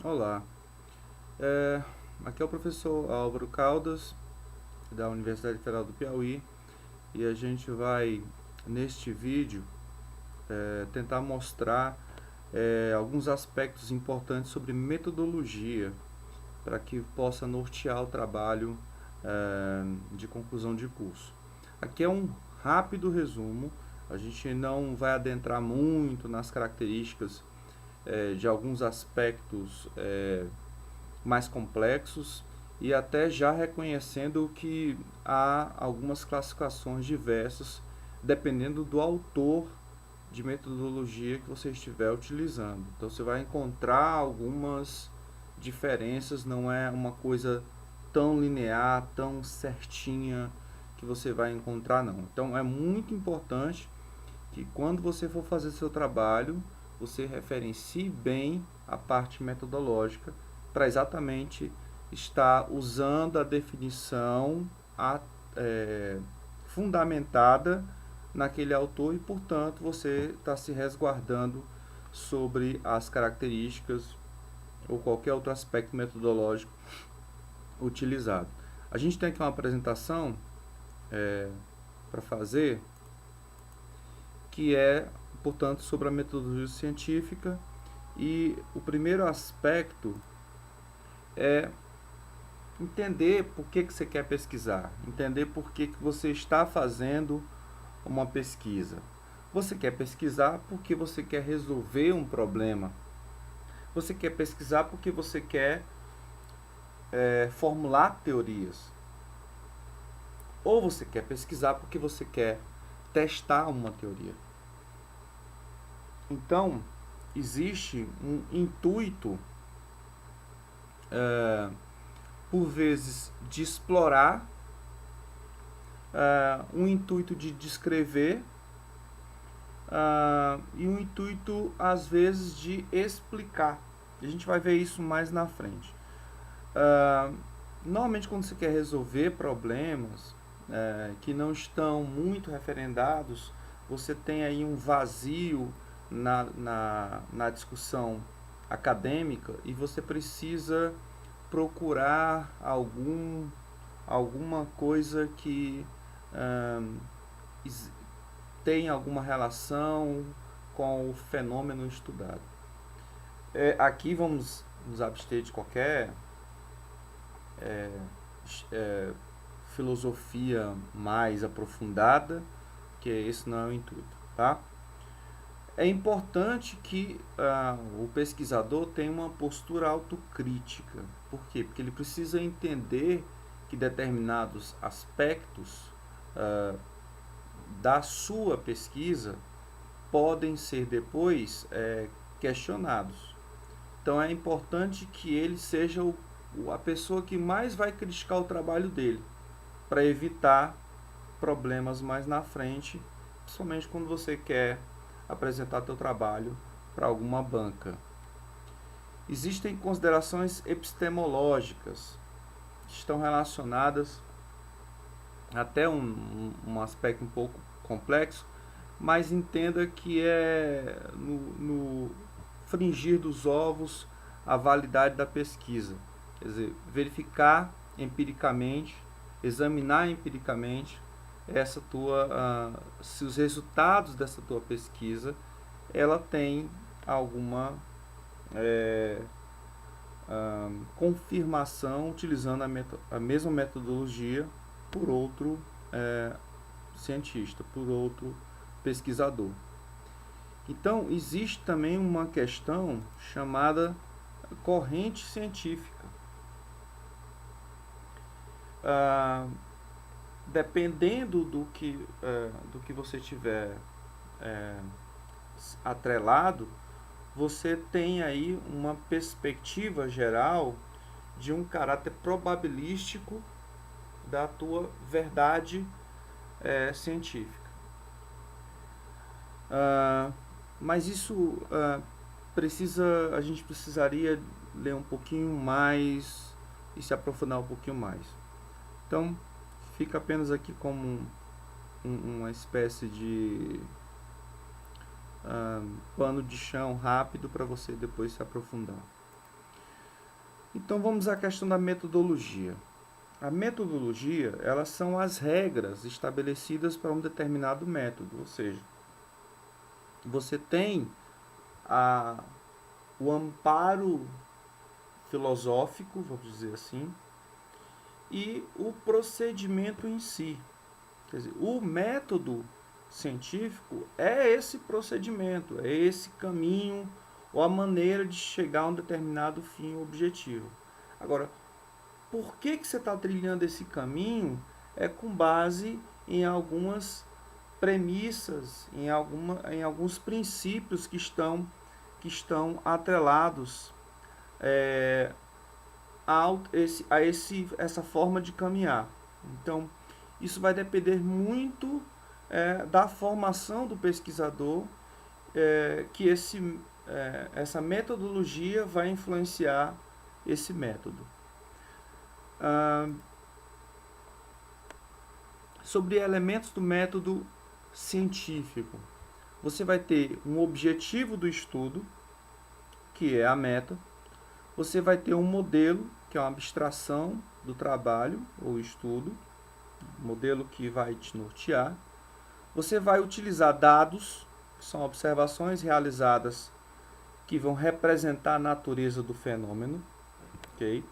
Olá, é, aqui é o professor Álvaro Caldas, da Universidade Federal do Piauí, e a gente vai, neste vídeo, tentar mostrar alguns aspectos importantes sobre metodologia, para que possa nortear o trabalho de conclusão de curso. Aqui é um rápido resumo, a gente não vai adentrar muito nas características de alguns aspectos mais complexos e até já reconhecendo que há algumas classificações diversas dependendo do autor de metodologia que você estiver utilizando. Então você vai encontrar algumas diferenças, não é uma coisa tão linear, tão certinha que você vai encontrar não. Então é muito importante que quando você for fazer seu trabalho, você referencie bem a parte metodológica para exatamente estar usando a definição fundamentada naquele autor e, portanto, você está se resguardando sobre as características ou qualquer outro aspecto metodológico utilizado. A gente tem aqui uma apresentação para fazer que é, portanto, sobre a metodologia científica, e o primeiro aspecto é entender por que você quer pesquisar, entender por que você está fazendo uma pesquisa. Você quer pesquisar porque você quer resolver um problema. Você quer pesquisar porque você quer formular teorias. Ou você quer pesquisar porque você quer testar uma teoria. Então, existe um intuito, por vezes, de explorar, um intuito de descrever, e um intuito, às vezes, de explicar. A gente vai ver isso mais na frente. Normalmente, quando você quer resolver problemas que não estão muito referendados, você tem aí um vazio na discussão acadêmica e você precisa procurar alguma coisa que tem alguma relação com o fenômeno estudado. Aqui vamos nos abster de qualquer filosofia mais aprofundada, que esse não é o intuito, tá? É importante que o pesquisador tenha uma postura autocrítica. Por quê? Porque ele precisa entender que determinados aspectos da sua pesquisa podem ser depois questionados. Então é importante que ele seja a pessoa que mais vai criticar o trabalho dele, para evitar problemas mais na frente, principalmente quando você quer apresentar teu trabalho para alguma banca. Existem considerações epistemológicas que estão relacionadas até um aspecto um pouco complexo, mas entenda que é no fringir dos ovos a validade da pesquisa. Quer dizer, verificar empiricamente, examinar empiricamente se os resultados dessa tua pesquisa ela tem alguma confirmação utilizando a mesma metodologia por outro cientista, por outro pesquisador. Então, existe também uma questão chamada corrente científica. Dependendo do que você tiver atrelado, você tem aí uma perspectiva geral de um caráter probabilístico da tua verdade científica. Mas isso a gente precisaria ler um pouquinho mais e se aprofundar um pouquinho mais. Então, fica apenas aqui como uma espécie de pano de chão rápido para você depois se aprofundar. Então vamos à questão da metodologia. A metodologia, elas são as regras estabelecidas para um determinado método, ou seja, você tem o amparo filosófico, vamos dizer assim, e o procedimento em si. Quer dizer, o método científico é esse procedimento, é esse caminho ou a maneira de chegar a um determinado fim ou objetivo. Agora, por que você está trilhando esse caminho? É com base em algumas premissas, em alguns princípios que estão atrelados essa forma de caminhar. Então, isso vai depender muito da formação do pesquisador, que essa metodologia vai influenciar esse método. Sobre elementos do método científico, você vai ter um objetivo do estudo, que é a meta. Você vai ter um modelo, que é uma abstração do trabalho ou estudo, modelo que vai te nortear. Você vai utilizar dados, que são observações realizadas que vão representar a natureza do fenômeno, ok?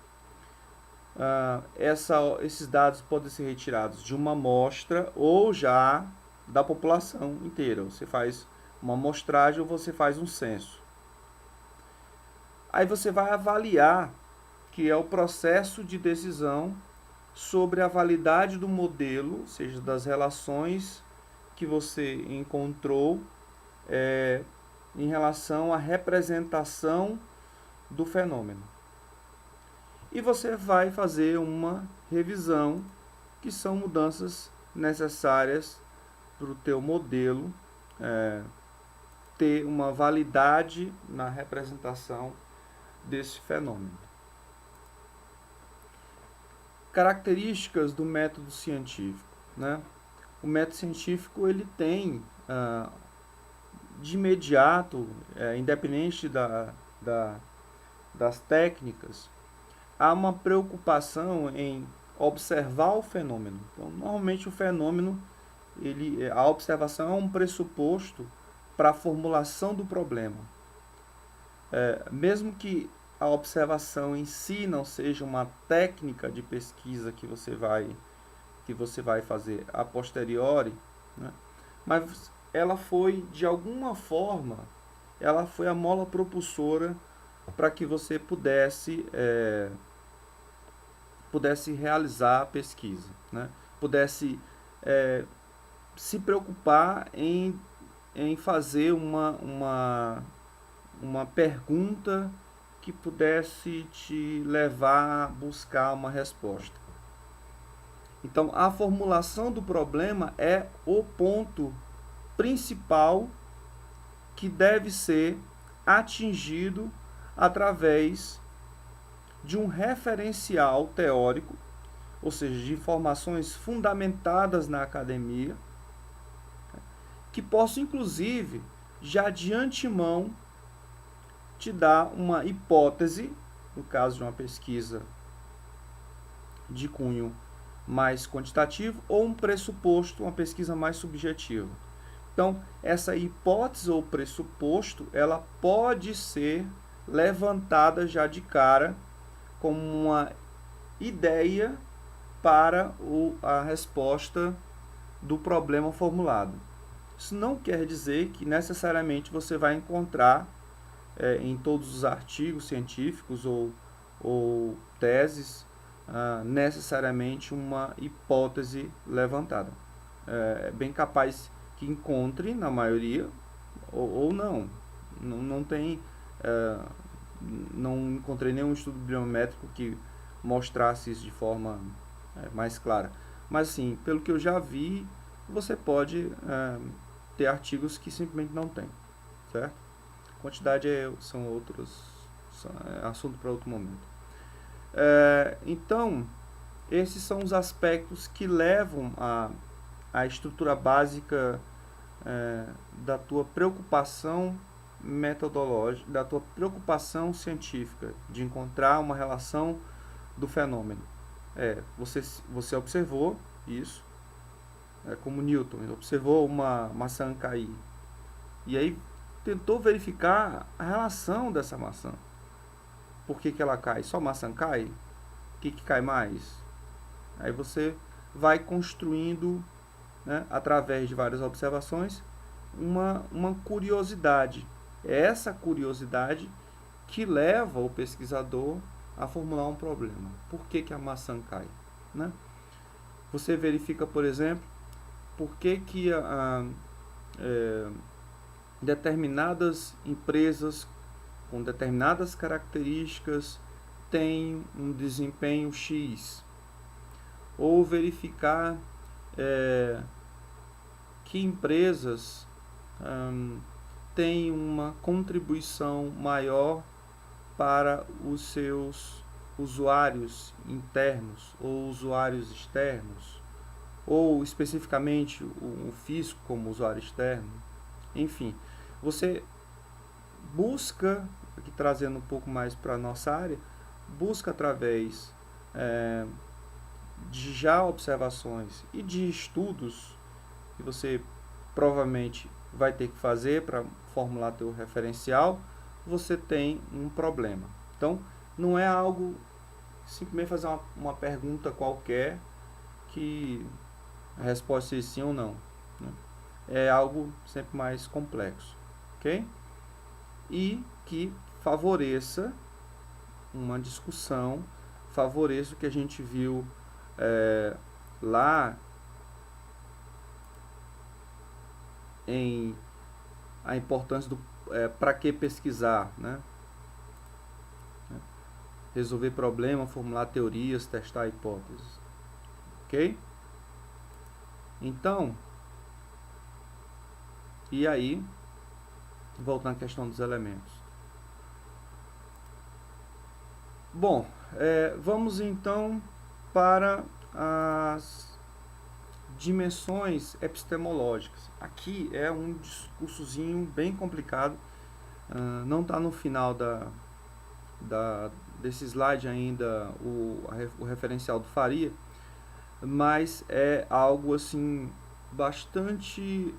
Esses dados podem ser retirados de uma amostra ou já da população inteira. Você faz uma amostragem ou você faz um censo. Aí você vai avaliar, que é o processo de decisão sobre a validade do modelo, ou seja, das relações que você encontrou em relação à representação do fenômeno. E você vai fazer uma revisão, que são mudanças necessárias para o teu modelo ter uma validade na representação desse fenômeno. Características do método científico, né? O método científico ele tem, de imediato, independente das técnicas, há uma preocupação em observar o fenômeno. Então, normalmente o fenômeno, a observação é um pressuposto para a formulação do problema. Mesmo que a observação em si não seja uma técnica de pesquisa que você vai fazer a posteriori, né? Mas ela foi, de alguma forma, ela foi a mola propulsora para que você pudesse realizar a pesquisa, né? Pudesse se preocupar em fazer uma pergunta que pudesse te levar a buscar uma resposta. Então, a formulação do problema é o ponto principal que deve ser atingido através de um referencial teórico, ou seja, de informações fundamentadas na academia, que possam, inclusive, já de antemão, te dar uma hipótese, no caso de uma pesquisa de cunho mais quantitativo, ou um pressuposto, uma pesquisa mais subjetiva. Então, essa hipótese ou pressuposto, ela pode ser levantada já de cara como uma ideia para a resposta do problema formulado. Isso não quer dizer que necessariamente você vai encontrar em todos os artigos científicos ou teses necessariamente uma hipótese levantada. É bem capaz que encontre na maioria ou não. Não tem, não encontrei nenhum estudo bibliométrico que mostrasse isso de forma mais clara. Mas assim, pelo que eu já vi, você pode ter artigos que simplesmente não tem, certo? Quantidade são assunto para outro momento. Então, esses são os aspectos que levam a estrutura básica da tua preocupação metodológica, da tua preocupação científica de encontrar uma relação do fenômeno. Você observou isso, como Newton, ele observou uma maçã cair. E aí tentou verificar a relação dessa maçã. Por que ela cai? Só a maçã cai? O que cai mais? Aí você vai construindo, né, através de várias observações, uma curiosidade. É essa curiosidade que leva o pesquisador a formular um problema. Por que a maçã cai? Né? Você verifica, por exemplo, por que determinadas empresas com determinadas características têm um desempenho X. Ou verificar que empresas têm uma contribuição maior para os seus usuários internos ou usuários externos, ou especificamente o fisco como usuário externo. Enfim, você busca, aqui trazendo um pouco mais para a nossa área, busca através de já observações e de estudos que você provavelmente vai ter que fazer para formular teu referencial, você tem um problema. Então, não é algo simplesmente fazer uma pergunta qualquer que a resposta seja sim ou não, né? É algo sempre mais complexo, ok? E que favoreça uma discussão, favoreça o que a gente viu lá em a importância do para que pesquisar, né? Resolver problema, formular teorias, testar hipóteses, ok? Então, e aí, voltando à questão dos elementos. Bom, vamos então para as dimensões epistemológicas. Aqui é um discursozinho bem complicado, não está no final desse slide ainda o referencial do Faria, mas é algo assim bastante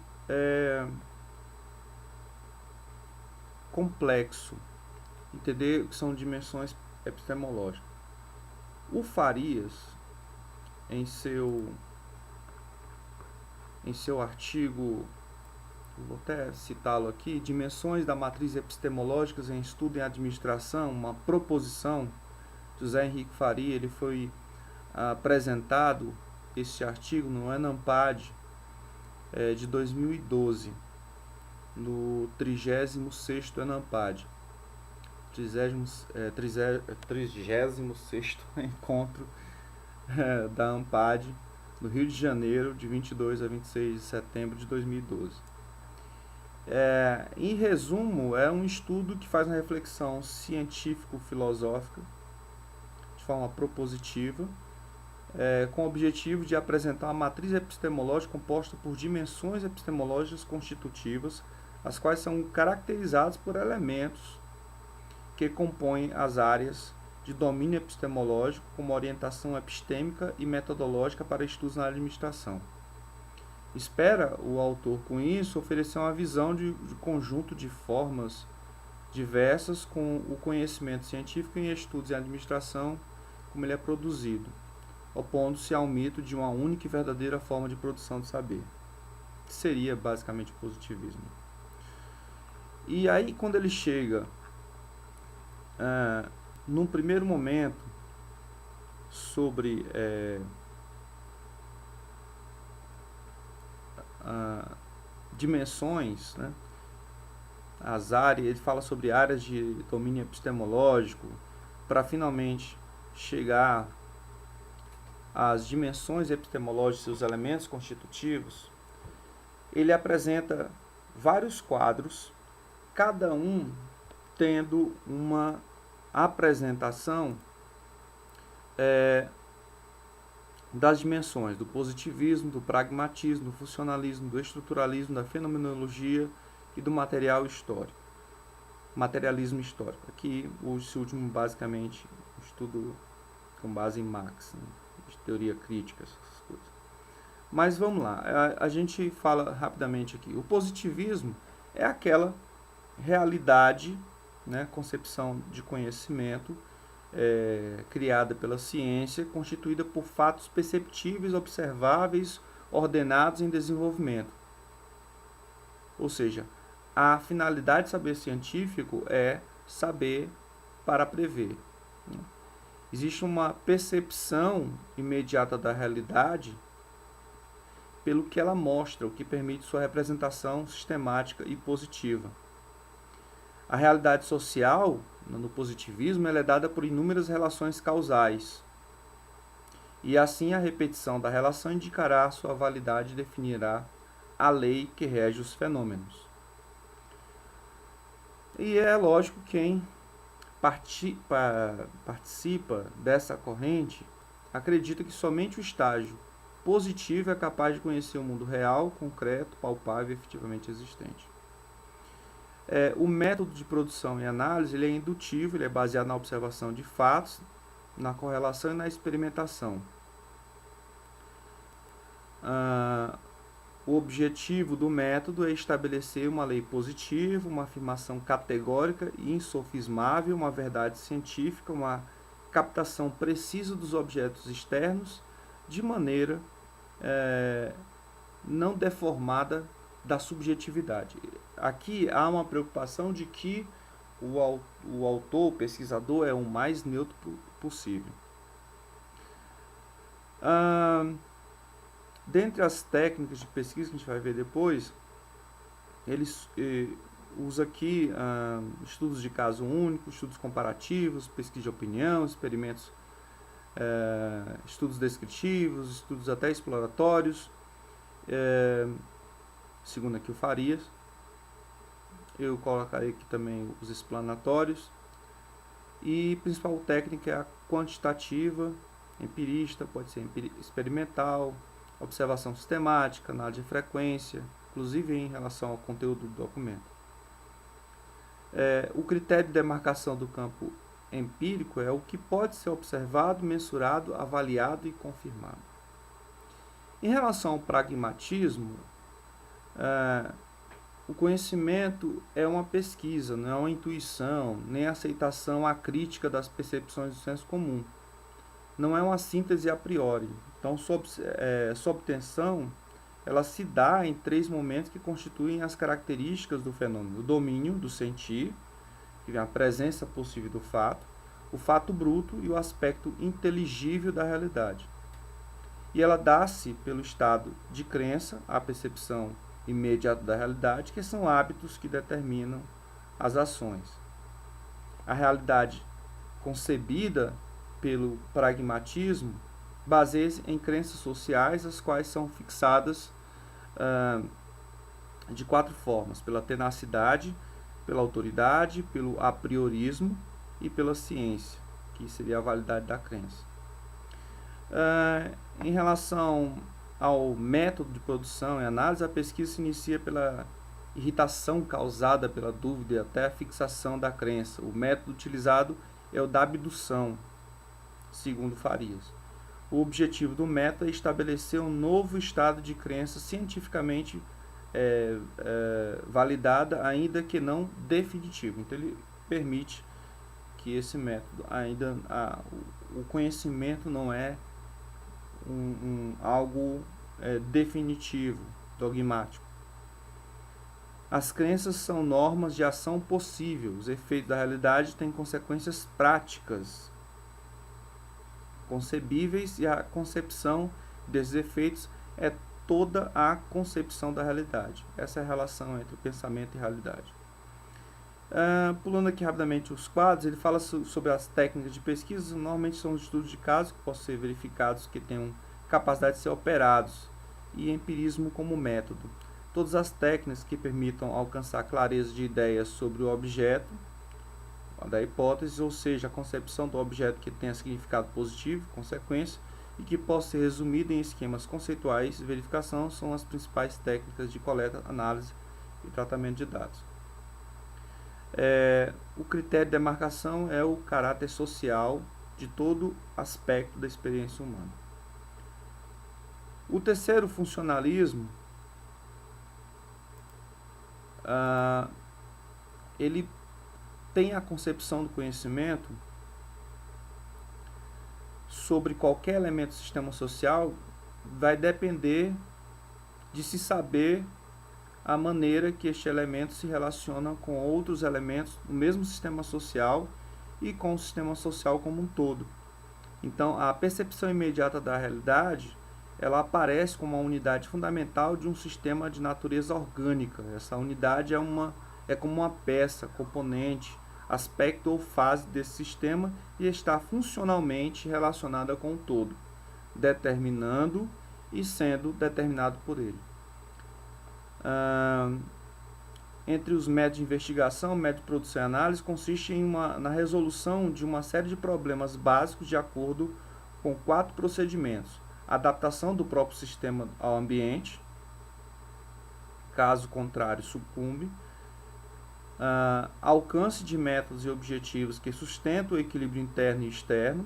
complexo entender o que são dimensões epistemológicas. O Farias, em seu artigo, vou até citá-lo aqui, Dimensões da Matriz Epistemológicas em Estudo em Administração, uma proposição, José Henrique Faria, ele foi apresentado, este artigo, no ENAMPAD de 2012, no 36º ENAMPAD, 36º encontro da ANPAD, no Rio de Janeiro, de 22 a 26 de setembro de 2012. Em resumo, é um estudo que faz uma reflexão científico-filosófica de forma propositiva, com o objetivo de apresentar uma matriz epistemológica composta por dimensões epistemológicas constitutivas, as quais são caracterizadas por elementos que compõem as áreas de domínio epistemológico como orientação epistêmica e metodológica para estudos na administração. Espera o autor, com isso, oferecer uma visão de conjunto de formas diversas com o conhecimento científico em estudos em administração, como ele é produzido, opondo-se ao mito de uma única e verdadeira forma de produção de saber, que seria basicamente o positivismo. E aí, quando ele chega num primeiro momento sobre dimensões, né? As áreas, ele fala sobre áreas de domínio epistemológico, para finalmente chegar às dimensões epistemológicas e seus elementos constitutivos. Ele apresenta vários quadros, cada um tendo uma apresentação das dimensões do positivismo, do pragmatismo, do funcionalismo, do estruturalismo, da fenomenologia e do material histórico. materialismo histórico. Aqui, esse último, basicamente, estudo com base em Marx, né, de teoria crítica, essas coisas. Mas vamos lá, a gente fala rapidamente aqui. O positivismo é aquela realidade, né, concepção de conhecimento criada pela ciência, constituída por fatos perceptíveis, observáveis, ordenados em desenvolvimento. Ou seja, a finalidade de saber científico é saber para prever. Existe uma percepção imediata da realidade pelo que ela mostra, o que permite sua representação sistemática e positiva. A realidade social, no positivismo, ela é dada por inúmeras relações causais. E assim a repetição da relação indicará sua validade e definirá a lei que rege os fenômenos. E é lógico que quem participa dessa corrente acredita que somente o estágio positivo é capaz de conhecer o mundo real, concreto, palpável e efetivamente existente. O método de produção e análise ele é indutivo, ele é baseado na observação de fatos, na correlação e na experimentação. O objetivo do método é estabelecer uma lei positiva, uma afirmação categórica e insofismável, uma verdade científica, uma captação precisa dos objetos externos, de maneira não deformada da subjetividade. Aqui há uma preocupação de que o autor, o pesquisador, é o mais neutro possível. Dentre as técnicas de pesquisa que a gente vai ver depois, ele usa aqui estudos de caso único, estudos comparativos, pesquisa de opinião, experimentos, estudos descritivos, estudos até exploratórios, segundo aqui o Farias. Eu colocarei aqui também os explanatórios. E a principal técnica é a quantitativa, empirista, pode ser experimental, observação sistemática, análise de frequência, inclusive em relação ao conteúdo do documento. O critério de demarcação do campo empírico é o que pode ser observado, mensurado, avaliado e confirmado. Em relação ao pragmatismo, o conhecimento é uma pesquisa, não é uma intuição, nem aceitação acrítica das percepções do senso comum. Não é uma síntese a priori. Então, sua obtenção ela se dá em 3 momentos que constituem as características do fenômeno. O domínio do sentir, que é a presença possível do fato, o fato bruto e o aspecto inteligível da realidade. E ela dá-se pelo estado de crença, a percepção imediata da realidade, que são hábitos que determinam as ações. A realidade concebida pelo pragmatismo baseia-se em crenças sociais, as quais são fixadas de 4 formas: pela tenacidade, pela autoridade, pelo apriorismo e pela ciência, que seria a validade da crença. Em relação ao método de produção e análise, a pesquisa se inicia pela irritação causada pela dúvida até a fixação da crença. O método utilizado é o da abdução, segundo Farias. O objetivo do método é estabelecer um novo estado de crença cientificamente validada, ainda que não definitivo. Então ele permite que esse método ainda o conhecimento não é algo definitivo, dogmático. As crenças são normas de ação possível. Os efeitos da realidade têm consequências práticas concebíveis, e a concepção desses efeitos é toda a concepção da realidade. Essa é a relação entre pensamento e realidade. Pulando aqui rapidamente os quadros, ele fala sobre as técnicas de pesquisa. Normalmente são os estudos de caso que possam ser verificados, que tenham capacidade de ser operados, e empirismo como método. Todas as técnicas que permitam alcançar clareza de ideias sobre o objeto da hipótese, ou seja, a concepção do objeto que tenha significado positivo, consequência, e que possa ser resumido em esquemas conceituais e verificação, são as principais técnicas de coleta, análise e tratamento de dados. O critério de demarcação é o caráter social de todo aspecto da experiência humana. O terceiro funcionalismo, ele tem a concepção do conhecimento sobre qualquer elemento do sistema social, vai depender de se saber a maneira que este elemento se relaciona com outros elementos do mesmo sistema social e com o sistema social como um todo. Então, a percepção imediata da realidade, ela aparece como uma unidade fundamental de um sistema de natureza orgânica. Essa unidade é como uma peça, componente, aspecto ou fase desse sistema e está funcionalmente relacionada com o todo, determinando e sendo determinado por ele. Entre os métodos de investigação, método de produção e análise consiste na resolução de uma série de problemas básicos de acordo com 4 procedimentos: adaptação do próprio sistema ao ambiente, caso contrário sucumbe, alcance de métodos e objetivos que sustentam o equilíbrio interno e externo,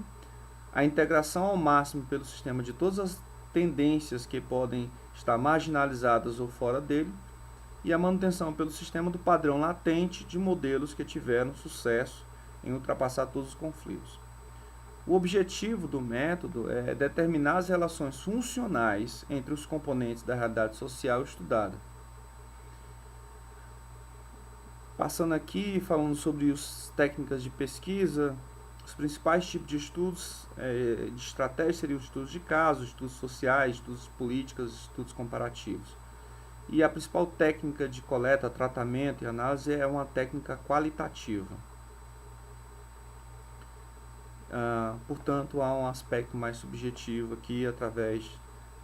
a integração ao máximo pelo sistema de todas as tendências que podem estar marginalizadas ou fora dele, e a manutenção pelo sistema do padrão latente de modelos que tiveram sucesso em ultrapassar todos os conflitos. O objetivo do método é determinar as relações funcionais entre os componentes da realidade social estudada. Passando aqui, falando sobre as técnicas de pesquisa, os principais tipos de estudos de estratégia seriam os estudos de caso, estudos sociais, estudos políticos, estudos comparativos. E a principal técnica de coleta, tratamento e análise é uma técnica qualitativa. Portanto, há um aspecto mais subjetivo aqui através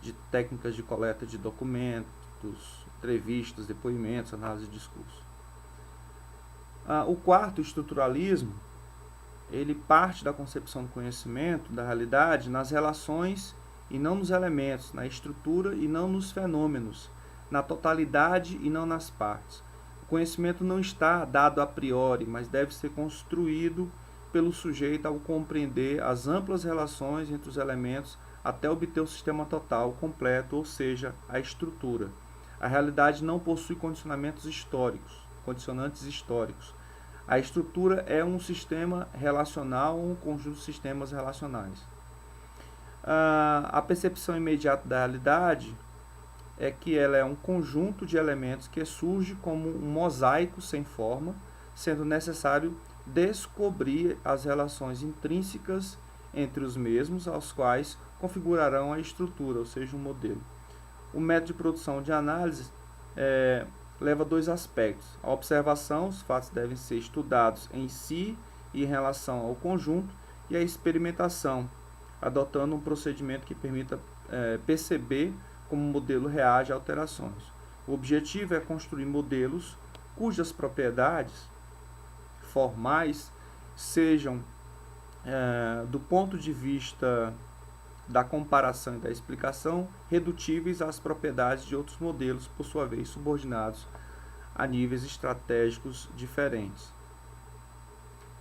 de técnicas de coleta de documentos, entrevistas, depoimentos, análise de discurso. O quarto, estruturalismo, ele parte da concepção do conhecimento, da realidade, nas relações e não nos elementos, na estrutura e não nos fenômenos, na totalidade e não nas partes. O conhecimento não está dado a priori, mas deve ser construído pelo sujeito ao compreender as amplas relações entre os elementos até obter o sistema total, completo, ou seja, a estrutura. A realidade não possui condicionantes históricos. A estrutura é um sistema relacional ou um conjunto de sistemas relacionais. A percepção imediata da realidade é que ela é um conjunto de elementos que surge como um mosaico sem forma, sendo necessário descobrir as relações intrínsecas entre os mesmos, aos quais configurarão a estrutura, ou seja, um modelo. O método de produção de análise leva 2 aspectos. A observação, os fatos devem ser estudados em si e em relação ao conjunto, e a experimentação, adotando um procedimento que permita perceber como o modelo reage a alterações. O objetivo é construir modelos cujas propriedades formais sejam, do ponto de vista da comparação e da explicação, redutíveis às propriedades de outros modelos, por sua vez subordinados a níveis estratégicos diferentes.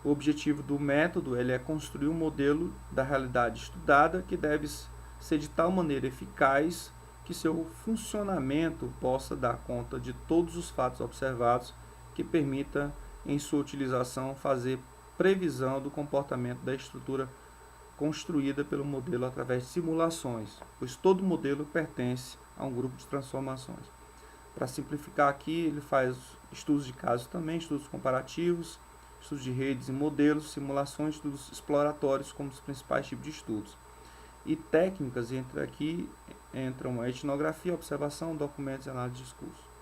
O objetivo do método é construir um modelo da realidade estudada que deve ser de tal maneira eficaz que seu funcionamento possa dar conta de todos os fatos observados, que permita, em sua utilização, fazer previsão do comportamento da estrutura construída pelo modelo através de simulações, pois todo modelo pertence a um grupo de transformações. Para simplificar aqui, ele faz estudos de casos também, estudos comparativos, estudos de redes e modelos, simulações, estudos exploratórios como os principais tipos de estudos. E técnicas entram a etnografia, observação, documentos e análise de discurso.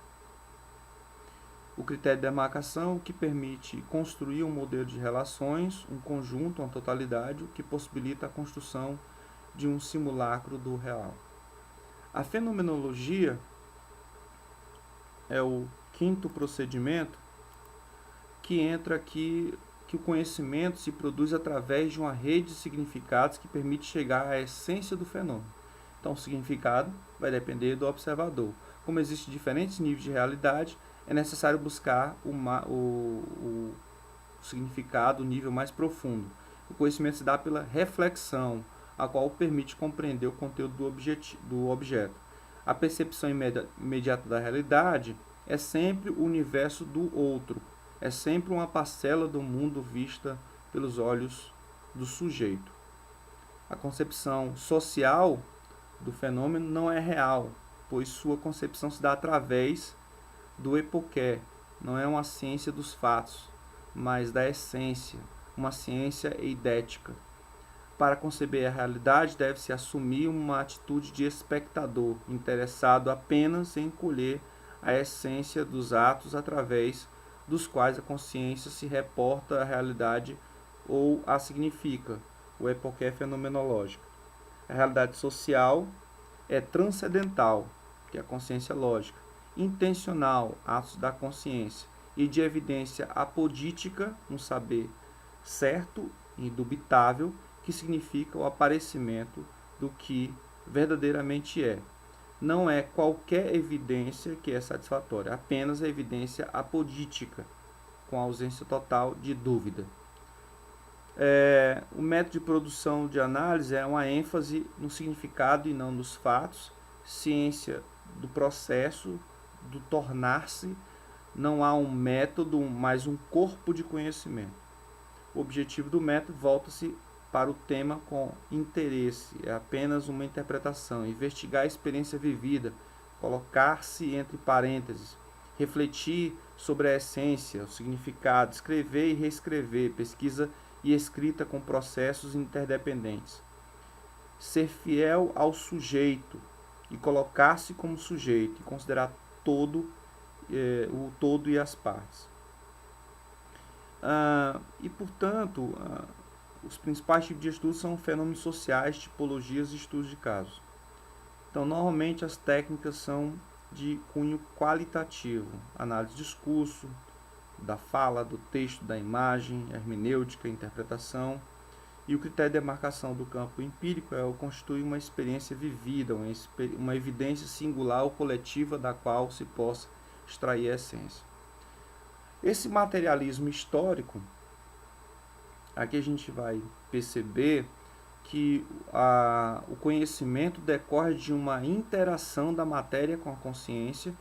O critério de demarcação, que permite construir um modelo de relações, um conjunto, uma totalidade, o que possibilita a construção de um simulacro do real. A fenomenologia é o quinto procedimento, que entra aqui, que o conhecimento se produz através de uma rede de significados que permite chegar à essência do fenômeno. Então, o significado vai depender do observador. Como existem diferentes níveis de realidade, é necessário buscar o significado, o nível mais profundo. O conhecimento se dá pela reflexão, a qual permite compreender o conteúdo do objeto. A percepção imediata da realidade é sempre o universo do outro, é sempre uma parcela do mundo vista pelos olhos do sujeito. A concepção social do fenômeno não é real, pois sua concepção se dá através do epoqué, não é uma ciência dos fatos, mas da essência, uma ciência eidética. Para conceber a realidade, deve-se assumir uma atitude de espectador, interessado apenas em colher a essência dos atos através dos quais a consciência se reporta à realidade ou a significa, o epoqué fenomenológico. A realidade social é transcendental, que é a consciência lógica, intencional, atos da consciência, e de evidência apodítica, um saber certo e indubitável, que significa o aparecimento do que verdadeiramente é. Não é qualquer evidência que é satisfatória, apenas a evidência apodítica, com ausência total de dúvida. O método de produção de análise é uma ênfase no significado e não nos fatos, ciência do processo, do tornar-se. Não há um método, mas um corpo de conhecimento. O objetivo do método volta-se para o tema com interesse, é apenas uma interpretação, investigar a experiência vivida, colocar-se entre parênteses, refletir sobre a essência, o significado, escrever e reescrever, pesquisa e escrita com processos interdependentes. Ser fiel ao sujeito e colocar-se como sujeito e considerar o todo e as partes. Portanto, os principais tipos de estudos são fenômenos sociais, tipologias e estudos de casos. Então, normalmente as técnicas são de cunho qualitativo, análise de discurso, da fala, do texto, da imagem, hermenêutica, interpretação. E o critério de demarcação do campo empírico constitui uma experiência vivida, uma evidência singular ou coletiva da qual se possa extrair a essência. Esse materialismo histórico, aqui a gente vai perceber que o conhecimento decorre de uma interação da matéria com a consciência,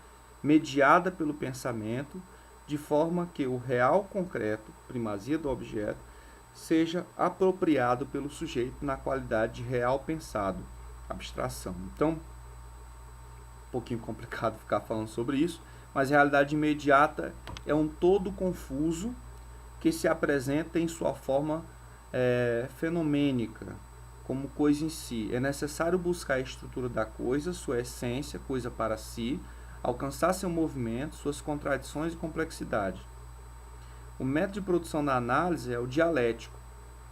mediada pelo pensamento, de forma que o real concreto, primazia do objeto, seja apropriado pelo sujeito na qualidade de real pensado, abstração. Então, um pouquinho complicado ficar falando sobre isso, mas a realidade imediata é um todo confuso que se apresenta em sua forma fenomênica, como coisa em si. É necessário buscar a estrutura da coisa, sua essência, coisa para si, alcançar seu movimento, suas contradições e complexidade. O método de produção da análise é o dialético,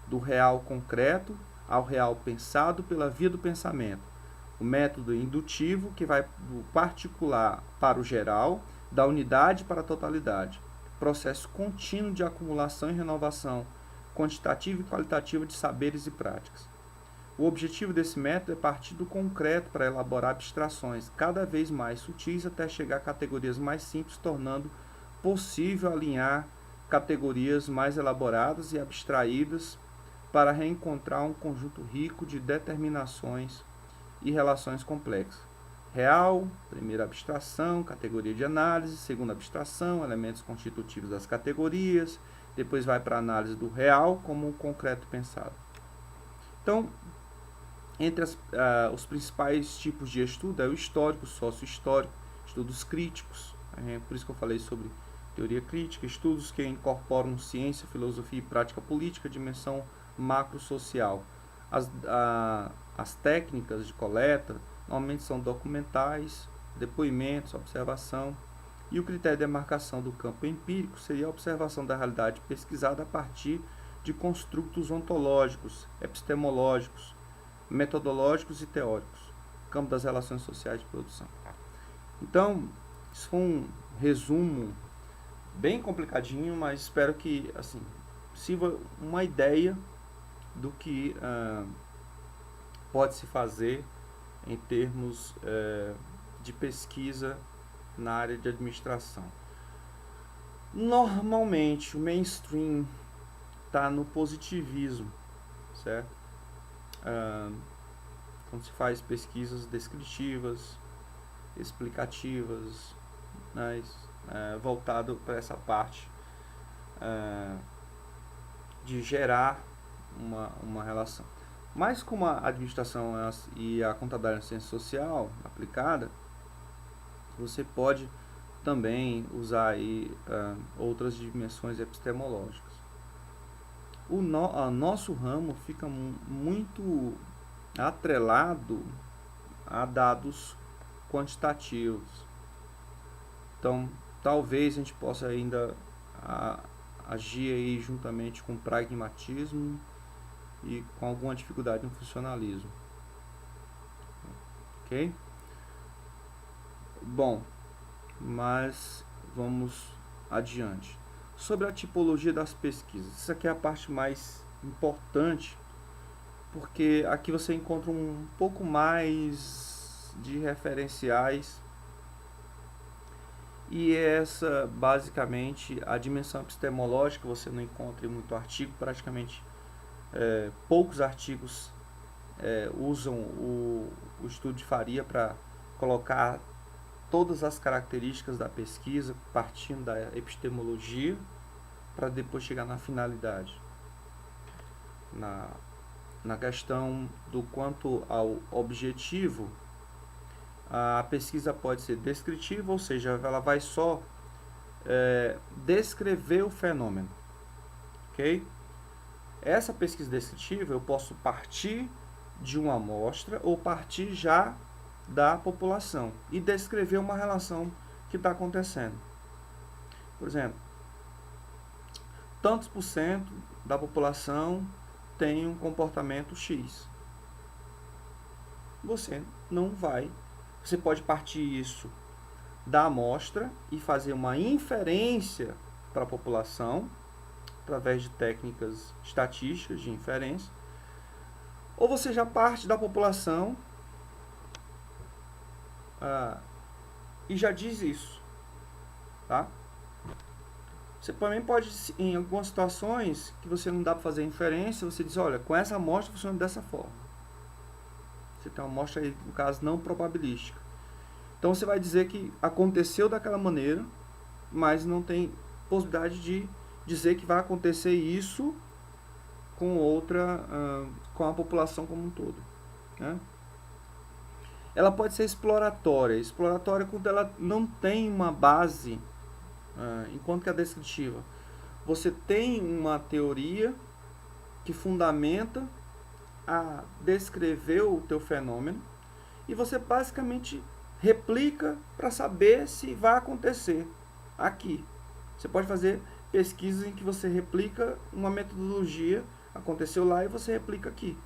do real concreto ao real pensado pela via do pensamento. O método indutivo, que vai do particular para o geral, da unidade para a totalidade. Processo contínuo de acumulação e renovação, quantitativa e qualitativa de saberes e práticas. O objetivo desse método é partir do concreto para elaborar abstrações cada vez mais sutis até chegar a categorias mais simples, tornando possível alinhar categorias mais elaboradas e abstraídas para reencontrar um conjunto rico de determinações e relações complexas. Real, primeira abstração, categoria de análise, segunda abstração, elementos constitutivos das categorias, depois vai para a análise do real como um concreto pensado. Então, entre os principais tipos de estudo é o histórico, sócio-histórico, estudos críticos, por isso que eu falei sobre teoria crítica, estudos que incorporam ciência, filosofia e prática política, dimensão macro-social. As técnicas de coleta normalmente são documentais, depoimentos, observação, e o critério de demarcação do campo empírico seria a observação da realidade pesquisada a partir de construtos ontológicos, epistemológicos, metodológicos e teóricos, campo das relações sociais de produção. Então, isso foi um resumo bem complicadinho, mas espero que sirva uma ideia do que pode se fazer em termos de pesquisa na área de administração. Normalmente o mainstream está no positivismo, certo? Quando se faz pesquisas descritivas, explicativas, né, voltado para essa parte de gerar uma relação. Mas como a administração e a contabilidade ciência social aplicada, você pode também usar aí outras dimensões epistemológicas. Nosso ramo fica muito atrelado a dados quantitativos. Então, talvez a gente possa ainda agir aí juntamente com pragmatismo e com alguma dificuldade no funcionalismo. Ok? Bom, mas vamos adiante. Sobre a tipologia das pesquisas. Isso aqui é a parte mais importante, porque aqui você encontra um pouco mais de referenciais e essa basicamente a dimensão epistemológica. Você não encontra em muito artigo, praticamente poucos artigos usam o estudo de Faria para colocar todas as características da pesquisa, partindo da epistemologia, para depois chegar na finalidade. Na questão do quanto ao objetivo, a pesquisa pode ser descritiva, ou seja, ela vai só descrever o fenômeno. Ok? Essa pesquisa descritiva eu posso partir de uma amostra ou partir já da população e descrever uma relação que está acontecendo. Por exemplo, tantos por cento da população tem um comportamento X. Você não vai. Você pode partir isso da amostra e fazer uma inferência para a população através de técnicas estatísticas de inferência, ou você já parte da população e já diz isso, tá? Você também pode, em algumas situações que você não dá para fazer inferência, você diz, olha, com essa amostra funciona dessa forma. Você tem uma amostra aí, no caso, não probabilística. Então você vai dizer que aconteceu daquela maneira, mas não tem possibilidade de dizer que vai acontecer isso com outra, com a população como um todo, né? Ela pode ser exploratória. Exploratória quando ela não tem uma base, enquanto que a descritiva. Você tem uma teoria que fundamenta a descrever o teu fenômeno e você basicamente replica para saber se vai acontecer aqui. Você pode fazer pesquisas em que você replica uma metodologia, aconteceu lá, e você replica aqui,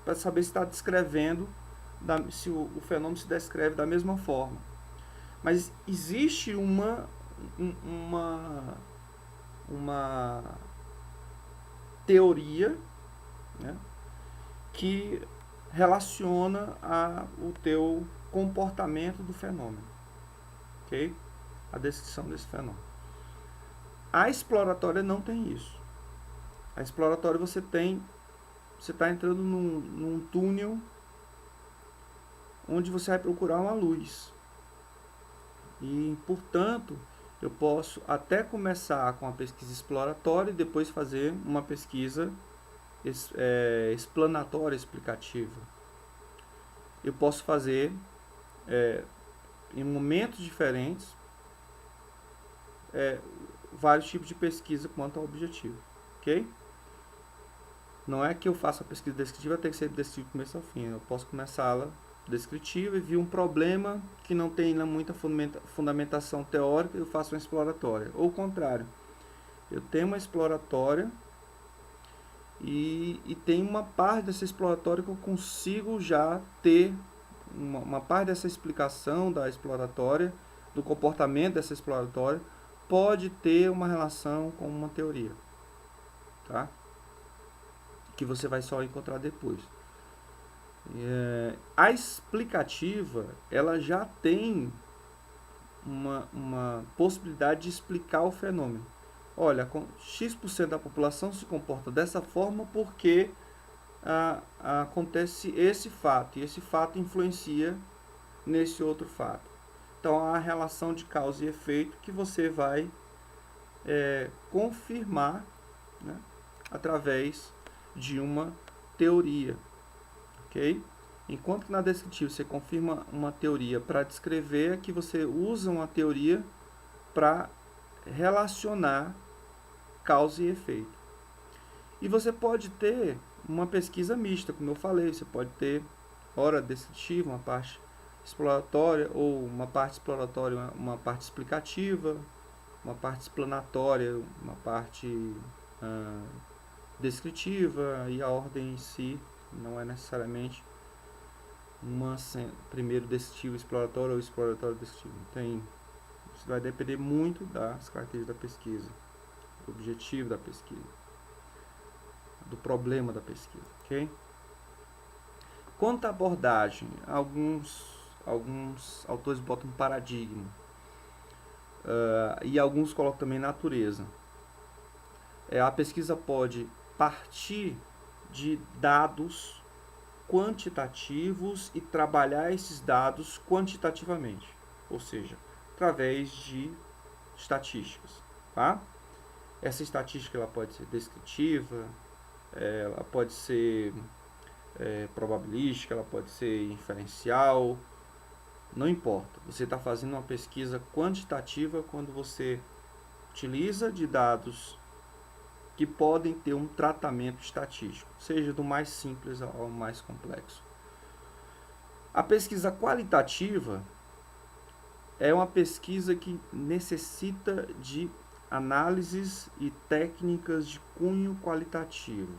para saber se está descrevendo, se o fenômeno se descreve da mesma forma. Mas existe uma teoria, né, que relaciona o teu comportamento do fenômeno, ok? A descrição desse fenômeno. A exploratória não tem isso. A exploratória você está entrando num túnel onde você vai procurar uma luz. E, portanto, eu posso até começar com a pesquisa exploratória e depois fazer uma pesquisa explanatória, explicativa. Eu posso fazer em momentos diferentes vários tipos de pesquisa quanto ao objetivo, ok? Não é que eu faça a pesquisa descritiva, tem que ser descritiva do começo ao fim. Eu posso começá-la descritiva e vi um problema que não tem muita fundamentação teórica, eu faço uma exploratória. Ou o contrário, eu tenho uma exploratória e tem uma parte dessa exploratória que eu consigo já ter uma parte dessa explicação da exploratória, do comportamento dessa exploratória, pode ter uma relação com uma teoria, tá? Que você vai só encontrar depois. A explicativa, ela já tem uma possibilidade de explicar o fenômeno. Olha, X% da população se comporta dessa forma porque acontece esse fato, e esse fato influencia nesse outro fato. Então, há a relação de causa e efeito que você vai confirmar, né, através de uma teoria, ok? Enquanto que na descritiva você confirma uma teoria para descrever, aqui você usa uma teoria para relacionar causa e efeito. E você pode ter uma pesquisa mista, como eu falei, você pode ter ora descritiva, uma parte exploratória, ou uma parte exploratória, uma parte explicativa, uma parte explanatória, uma parte descritiva, e a ordem em si não é necessariamente primeiro descritivo exploratório ou exploratório descritivo. Isso vai depender muito das características da pesquisa, do objetivo da pesquisa, do problema da pesquisa, ok? Quanto à abordagem, alguns autores botam paradigma, e alguns colocam também natureza. A pesquisa pode partir de dados quantitativos e trabalhar esses dados quantitativamente, ou seja, através de estatísticas, tá? Essa estatística ela pode ser descritiva, ela pode ser probabilística, ela pode ser inferencial, não importa. Você está fazendo uma pesquisa quantitativa quando você utiliza de dados que podem ter um tratamento estatístico, seja do mais simples ao mais complexo. A pesquisa qualitativa é uma pesquisa que necessita de análises e técnicas de cunho qualitativo.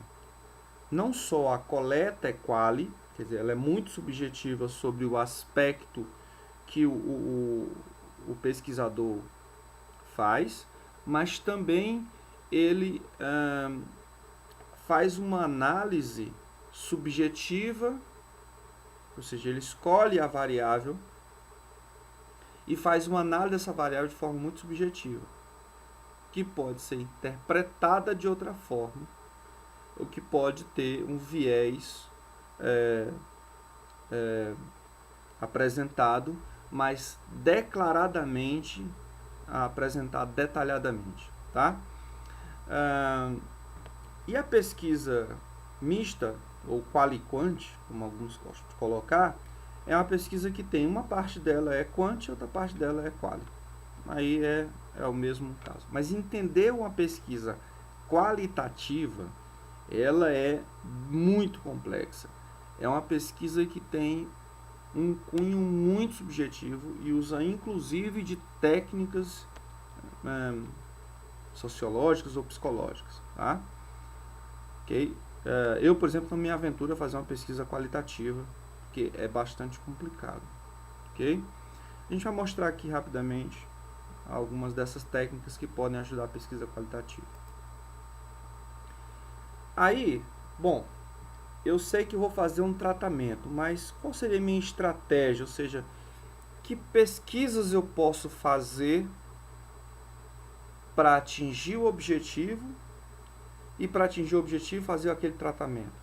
Não só a coleta é quali, quer dizer, ela é muito subjetiva sobre o aspecto que o pesquisador faz, mas também ele faz uma análise subjetiva, ou seja, ele escolhe a variável e faz uma análise dessa variável de forma muito subjetiva, que pode ser interpretada de outra forma, ou que pode ter um viés apresentado, mas declaradamente apresentado detalhadamente, tá? E a pesquisa mista, ou quali-quant, como alguns gostam de colocar, é uma pesquisa que tem uma parte dela é quant e outra parte dela é quali. Aí é o mesmo caso. Mas entender uma pesquisa qualitativa, ela é muito complexa. É uma pesquisa que tem um cunho muito subjetivo e usa inclusive de técnicas sociológicas ou psicológicas, tá? Okay? Eu, por exemplo, não me aventuro a fazer uma pesquisa qualitativa, porque é bastante complicado, ok? A gente vai mostrar aqui rapidamente algumas dessas técnicas que podem ajudar a pesquisa qualitativa. Aí, bom, eu sei que eu vou fazer um tratamento, mas qual seria a minha estratégia? Ou seja, que pesquisas eu posso fazer para atingir o objetivo e para atingir o objetivo fazer aquele tratamento?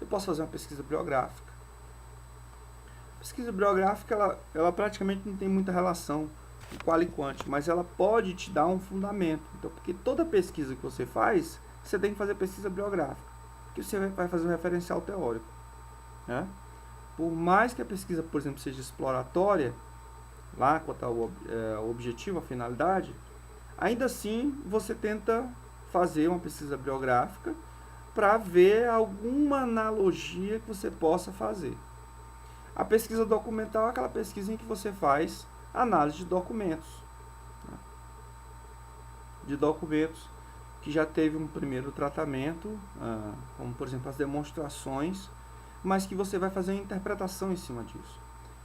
Eu posso fazer uma pesquisa bibliográfica. A pesquisa bibliográfica, ela praticamente não tem muita relação com quali-quant, mas ela pode te dar um fundamento. Então, porque toda pesquisa que você faz, você tem que fazer pesquisa bibliográfica, que você vai fazer um referencial teórico, né? Por mais que a pesquisa, por exemplo, seja exploratória, lá quanto ao objetivo, a finalidade, ainda assim você tenta fazer uma pesquisa bibliográfica para ver alguma analogia que você possa fazer. A pesquisa documental é aquela pesquisa em que você faz análise de documentos, né? De documentos que já teve um primeiro tratamento, como por exemplo as demonstrações, mas que você vai fazer uma interpretação em cima disso.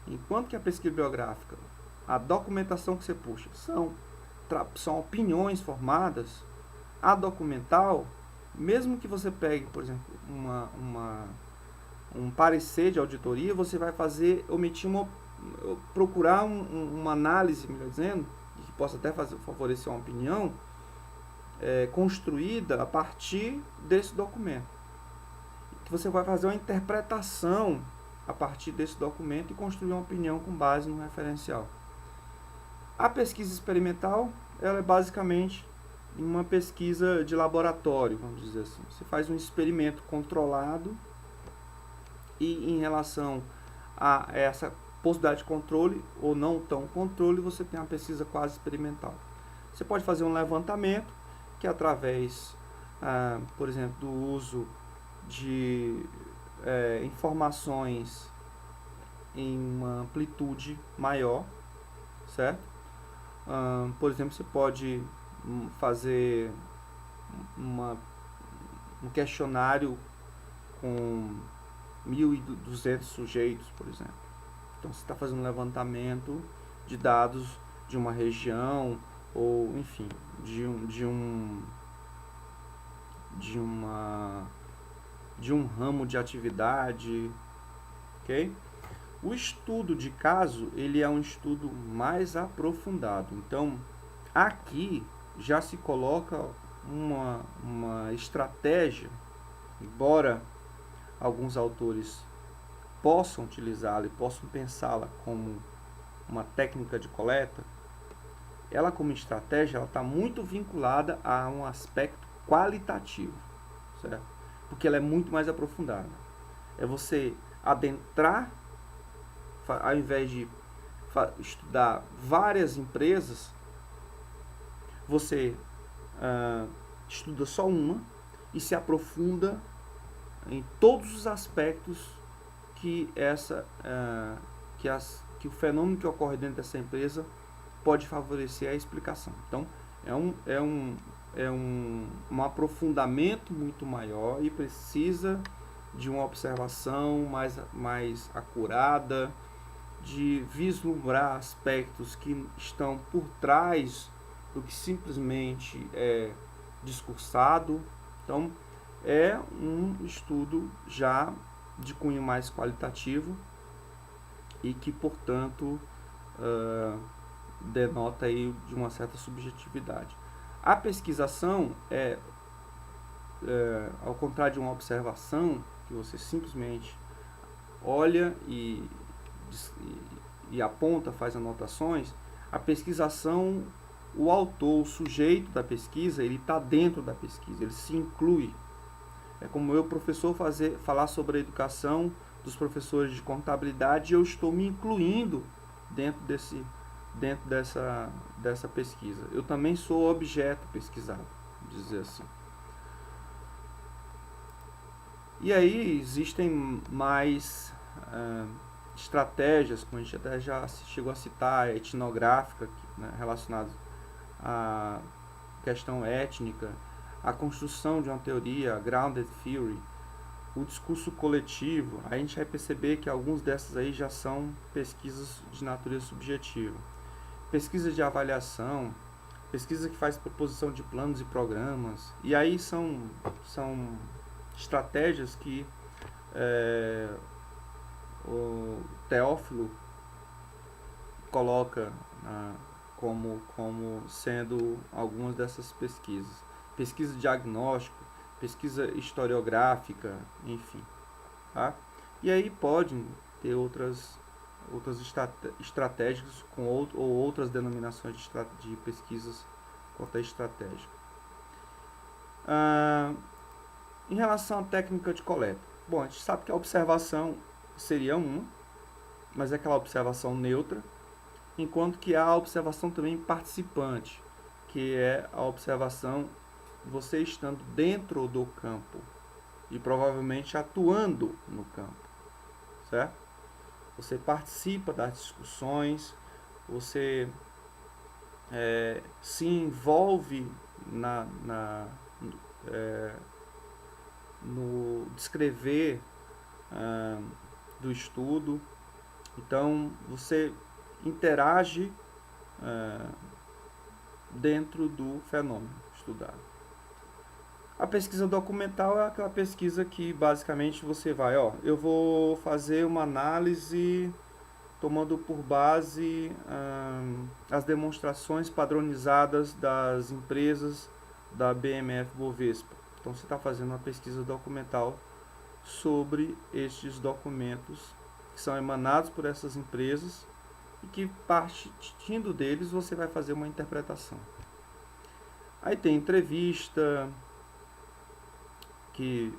Enquanto que a pesquisa bibliográfica, a documentação que você puxa, são opiniões formadas, a documental, mesmo que você pegue, por exemplo, um parecer de auditoria, você vai omitir procurar uma análise, melhor dizendo, que possa até favorecer uma opinião, construída a partir desse documento. Que você vai fazer uma interpretação a partir desse documento e construir uma opinião com base no referencial. A pesquisa experimental, ela é basicamente uma pesquisa de laboratório, vamos dizer assim. Você faz um experimento controlado e em relação a essa possibilidade de controle ou não tão controle, você tem uma pesquisa quase experimental. Você pode fazer um levantamento que através, por exemplo, do uso de informações em uma amplitude maior, certo? Por exemplo, você pode fazer um questionário com 1.200 sujeitos, por exemplo. Então, você está fazendo um levantamento de dados de uma região ou, enfim, de um ramo de atividade, ok? O estudo de caso, ele é um estudo mais aprofundado. Então, aqui já se coloca uma estratégia, embora alguns autores possam utilizá-la e possam pensá-la como uma técnica de coleta, ela como estratégia, ela está muito vinculada a um aspecto qualitativo, certo? Porque ela é muito mais aprofundada. É você adentrar, ao invés de estudar várias empresas, você estuda só uma e se aprofunda em todos os aspectos que o fenômeno que ocorre dentro dessa empresa pode favorecer a explicação. Então, é um aprofundamento muito maior e precisa de uma observação mais acurada, de vislumbrar aspectos que estão por trás do que simplesmente é discursado. Então, é um estudo já de cunho mais qualitativo e que, portanto, denota aí de uma certa subjetividade. A pesquisação ao contrário de uma observação, que você simplesmente olha e aponta, faz anotações. A pesquisação, o autor, o sujeito da pesquisa, ele está dentro da pesquisa, ele se inclui. É como eu, professor, falar sobre a educação dos professores de contabilidade, e eu estou me incluindo dentro dessa pesquisa. Eu também sou objeto pesquisado, vamos dizer assim. E aí existem mais estratégias, como a gente até já chegou a citar, etnográfica, né, relacionadas à questão étnica, a construção de uma teoria, a grounded theory, o discurso coletivo. A gente vai perceber que alguns dessas aí já são pesquisas de natureza subjetiva. Pesquisa de avaliação, pesquisa que faz proposição de planos e programas. E aí são estratégias que o Teófilo coloca como sendo algumas dessas pesquisas. Pesquisa de diagnóstico, pesquisa historiográfica, enfim. Tá? E aí podem ter outras estratégias ou outras denominações de pesquisas quanto à estratégia. Em relação à técnica de coleta, bom, a gente sabe que a observação seria uma, mas é aquela observação neutra, enquanto que há a observação também participante, que é a observação você estando dentro do campo e provavelmente atuando no campo, certo? Você participa das discussões, você se envolve no descrever do estudo. Então, você interage dentro do fenômeno estudado. A pesquisa documental é aquela pesquisa que basicamente você vai, eu vou fazer uma análise tomando por base as demonstrações padronizadas das empresas da BMF Bovespa. Então você está fazendo uma pesquisa documental sobre estes documentos que são emanados por essas empresas e que, partindo deles, você vai fazer uma interpretação. Aí tem entrevista, que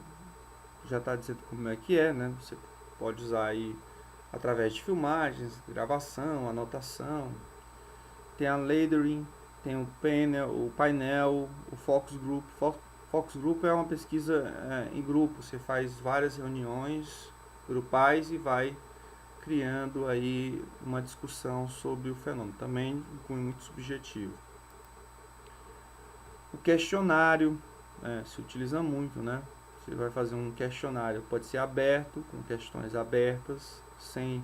já está dizendo como é que é, né? Você pode usar aí através de filmagens, gravação, anotação. Tem a layering, tem o painel, o focus group. Focus group é uma pesquisa em grupo. Você faz várias reuniões grupais e vai criando aí uma discussão sobre o fenômeno. Também com muito subjetivo. O questionário se utiliza muito, né? Você vai fazer um questionário, pode ser aberto, com questões abertas, sem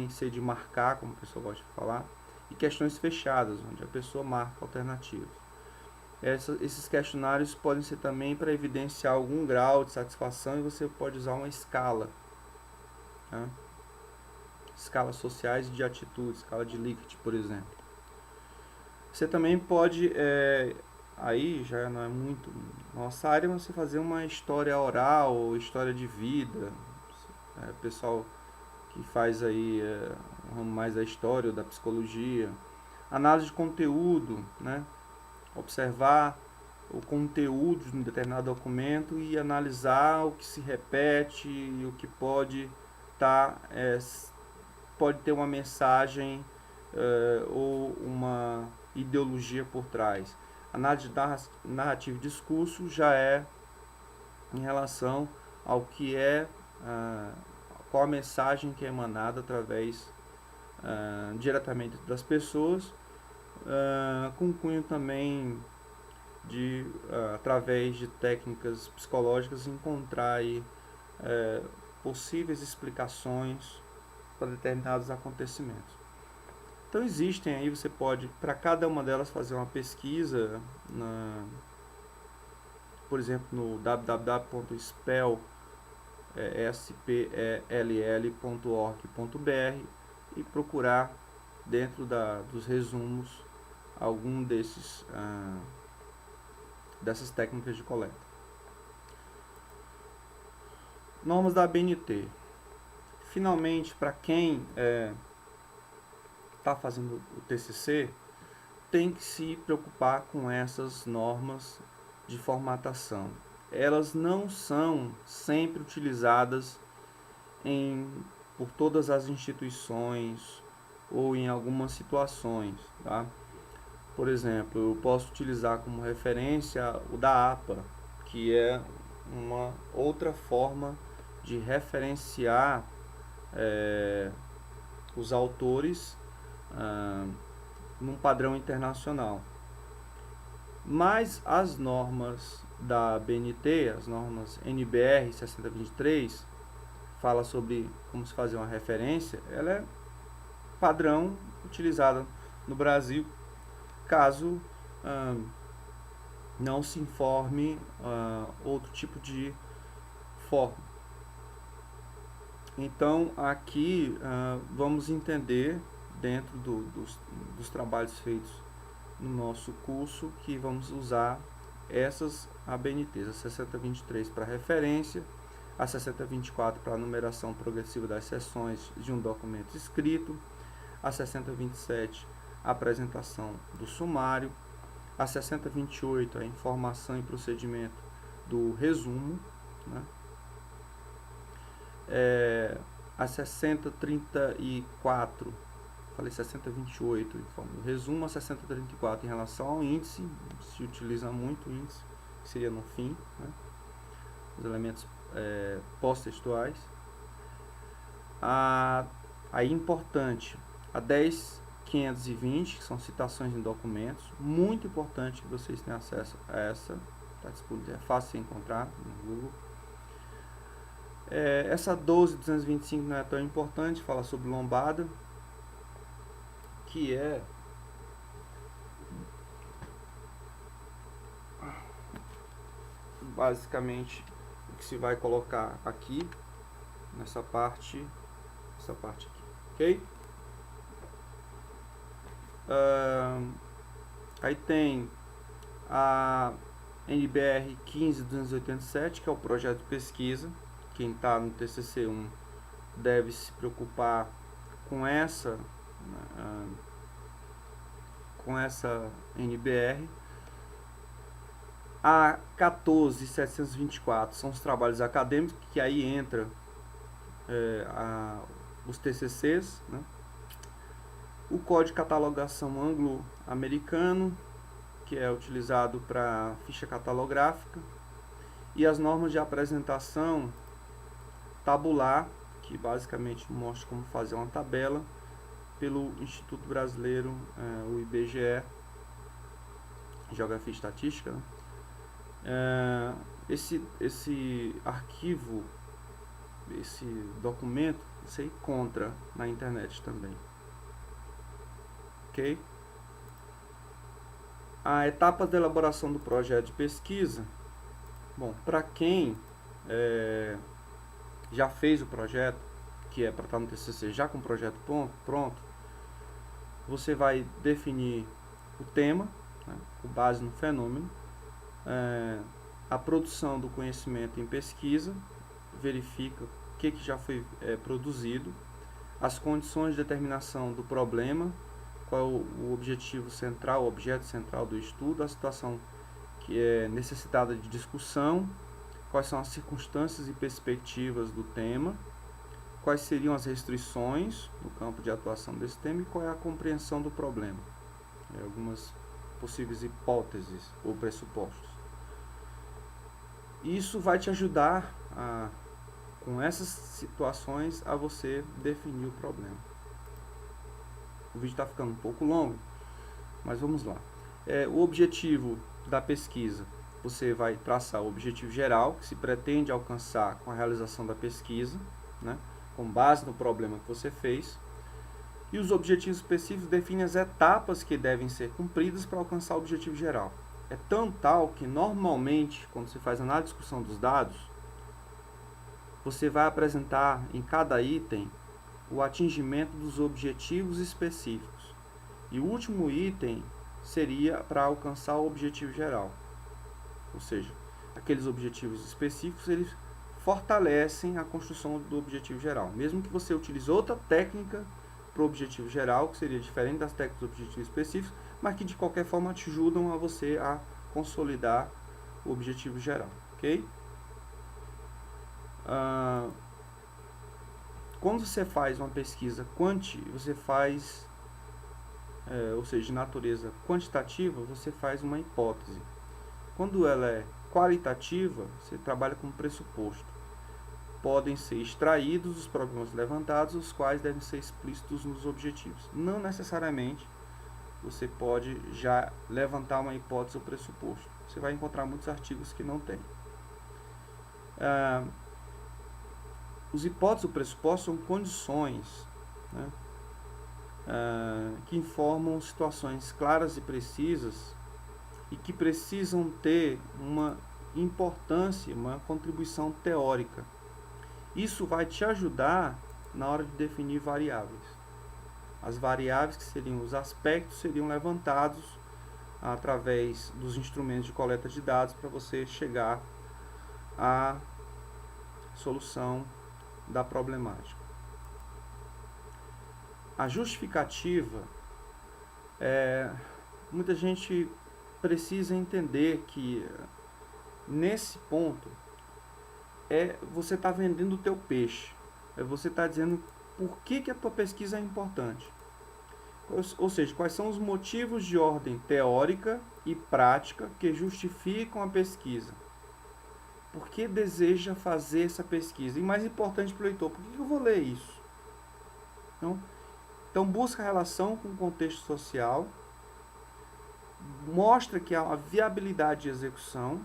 ser de marcar, como a pessoa gosta de falar, e questões fechadas, onde a pessoa marca alternativas. Esses questionários podem ser também para evidenciar algum grau de satisfação, e você pode usar uma escala, né? Escalas sociais de atitude, escala de Likert, por exemplo. Você também pode, aí já não é muito nossa área, mas você fazer uma história oral ou história de vida. Pessoal que faz aí mais da história ou da psicologia. Análise de conteúdo, né? Observar o conteúdo de um determinado documento e analisar o que se repete e o que pode pode ter uma mensagem ou uma ideologia por trás. Análise de narrativa e discurso já é em relação ao que qual a mensagem que é emanada através diretamente das pessoas, com cunho também de através de técnicas psicológicas encontrar aí, possíveis explicações para determinados acontecimentos. Então existem aí, você pode, para cada uma delas, fazer uma pesquisa, por exemplo, no www.spell.org.br e procurar dentro dos resumos algum dessas técnicas de coleta. Normas da ABNT. Finalmente, para quem está fazendo o TCC, tem que se preocupar com essas normas de formatação. Elas não são sempre utilizadas por todas as instituições ou em algumas situações, tá? Por exemplo, eu posso utilizar como referência o da APA, que é uma outra forma de referenciar os autores num padrão internacional. Mas as normas da BNT, as normas NBR 6023, fala sobre como se fazer uma referência. Ela é padrão utilizada no Brasil, caso não se informe outro tipo de forma. Então aqui vamos entender dentro dos trabalhos feitos no nosso curso que vamos usar essas ABNTs, a 6023 para referência, a 6024 para a numeração progressiva das seções de um documento escrito, a 6027 a apresentação do sumário, a 6028 a informação e procedimento do resumo, né? A 6034, falei 6028 informa do resumo, a 6034 em relação ao índice, se utiliza muito o índice, que seria no fim, né? Os elementos pós-textuais. Aí importante, a 10.520, que são citações em documentos, muito importante que vocês tenham acesso a essa, está disponível, é fácil de encontrar no Google. Essa 12.225 não é tão importante, fala sobre lombada, que é basicamente o que se vai colocar aqui nessa parte aqui, ok? Aí tem a NBR 15287, que é o projeto de pesquisa. Quem está no TCC1 deve se preocupar com essa NBR. A 14724 são os trabalhos acadêmicos, que aí entra os TCCs, né? O Código de Catalogação Anglo-Americano, que é utilizado para ficha catalográfica, e as normas de apresentação tabular, que basicamente mostra como fazer uma tabela, pelo Instituto Brasileiro, o IBGE, Geografia e Estatística, né? Esse arquivo, esse documento, você encontra na internet também. Ok? A etapa da elaboração do projeto de pesquisa. Bom, para quem já fez o projeto, que é para estar no TCC já com o projeto pronto, você vai definir o tema, né, com base no fenômeno, a produção do conhecimento em pesquisa, verifica o que já foi produzido, as condições de determinação do problema, qual é o objetivo central, o objeto central do estudo, a situação que é necessitada de discussão, quais são as circunstâncias e perspectivas do tema, quais seriam as restrições no campo de atuação desse tema e qual é a compreensão do problema. Algumas possíveis hipóteses ou pressupostos. Isso vai te ajudar, com essas situações, a você definir o problema. O vídeo está ficando um pouco longo, mas vamos lá. O objetivo da pesquisa, você vai traçar o objetivo geral, que se pretende alcançar com a realização da pesquisa, né, com base no problema que você fez. E os objetivos específicos definem as etapas que devem ser cumpridas para alcançar o objetivo geral. É tão tal que, normalmente, quando você faz análise e discussão dos dados, você vai apresentar em cada item o atingimento dos objetivos específicos. E o último item seria para alcançar o objetivo geral. Ou seja, aqueles objetivos específicos, eles fortalecem a construção do objetivo geral. Mesmo que você utilize outra técnica para o objetivo geral, que seria diferente das técnicas do objetivo específico, mas que de qualquer forma te ajudam a você a consolidar o objetivo geral, ok? Quando você faz uma pesquisa você faz, ou seja, de natureza quantitativa, você faz uma hipótese. Quando ela é qualitativa, você trabalha com pressuposto. Podem ser extraídos os problemas levantados, os quais devem ser explícitos nos objetivos. Não necessariamente você pode já levantar uma hipótese ou pressuposto. Você vai encontrar muitos artigos que não tem. Os hipóteses ou pressupostos são condições, né, que informam situações claras e precisas e que precisam ter uma importância, uma contribuição teórica. Isso vai te ajudar na hora de definir variáveis. As variáveis, que seriam os aspectos, seriam levantados através dos instrumentos de coleta de dados para você chegar à solução da problemática. A justificativa, muita gente precisa entender que nesse ponto você está vendendo o teu peixe. Você está dizendo por que a tua pesquisa é importante. Ou seja, quais são os motivos de ordem teórica e prática que justificam a pesquisa. Por que deseja fazer essa pesquisa? E mais importante para o leitor, por que eu vou ler isso? Então busca a relação com o contexto social, mostra que há uma viabilidade de execução,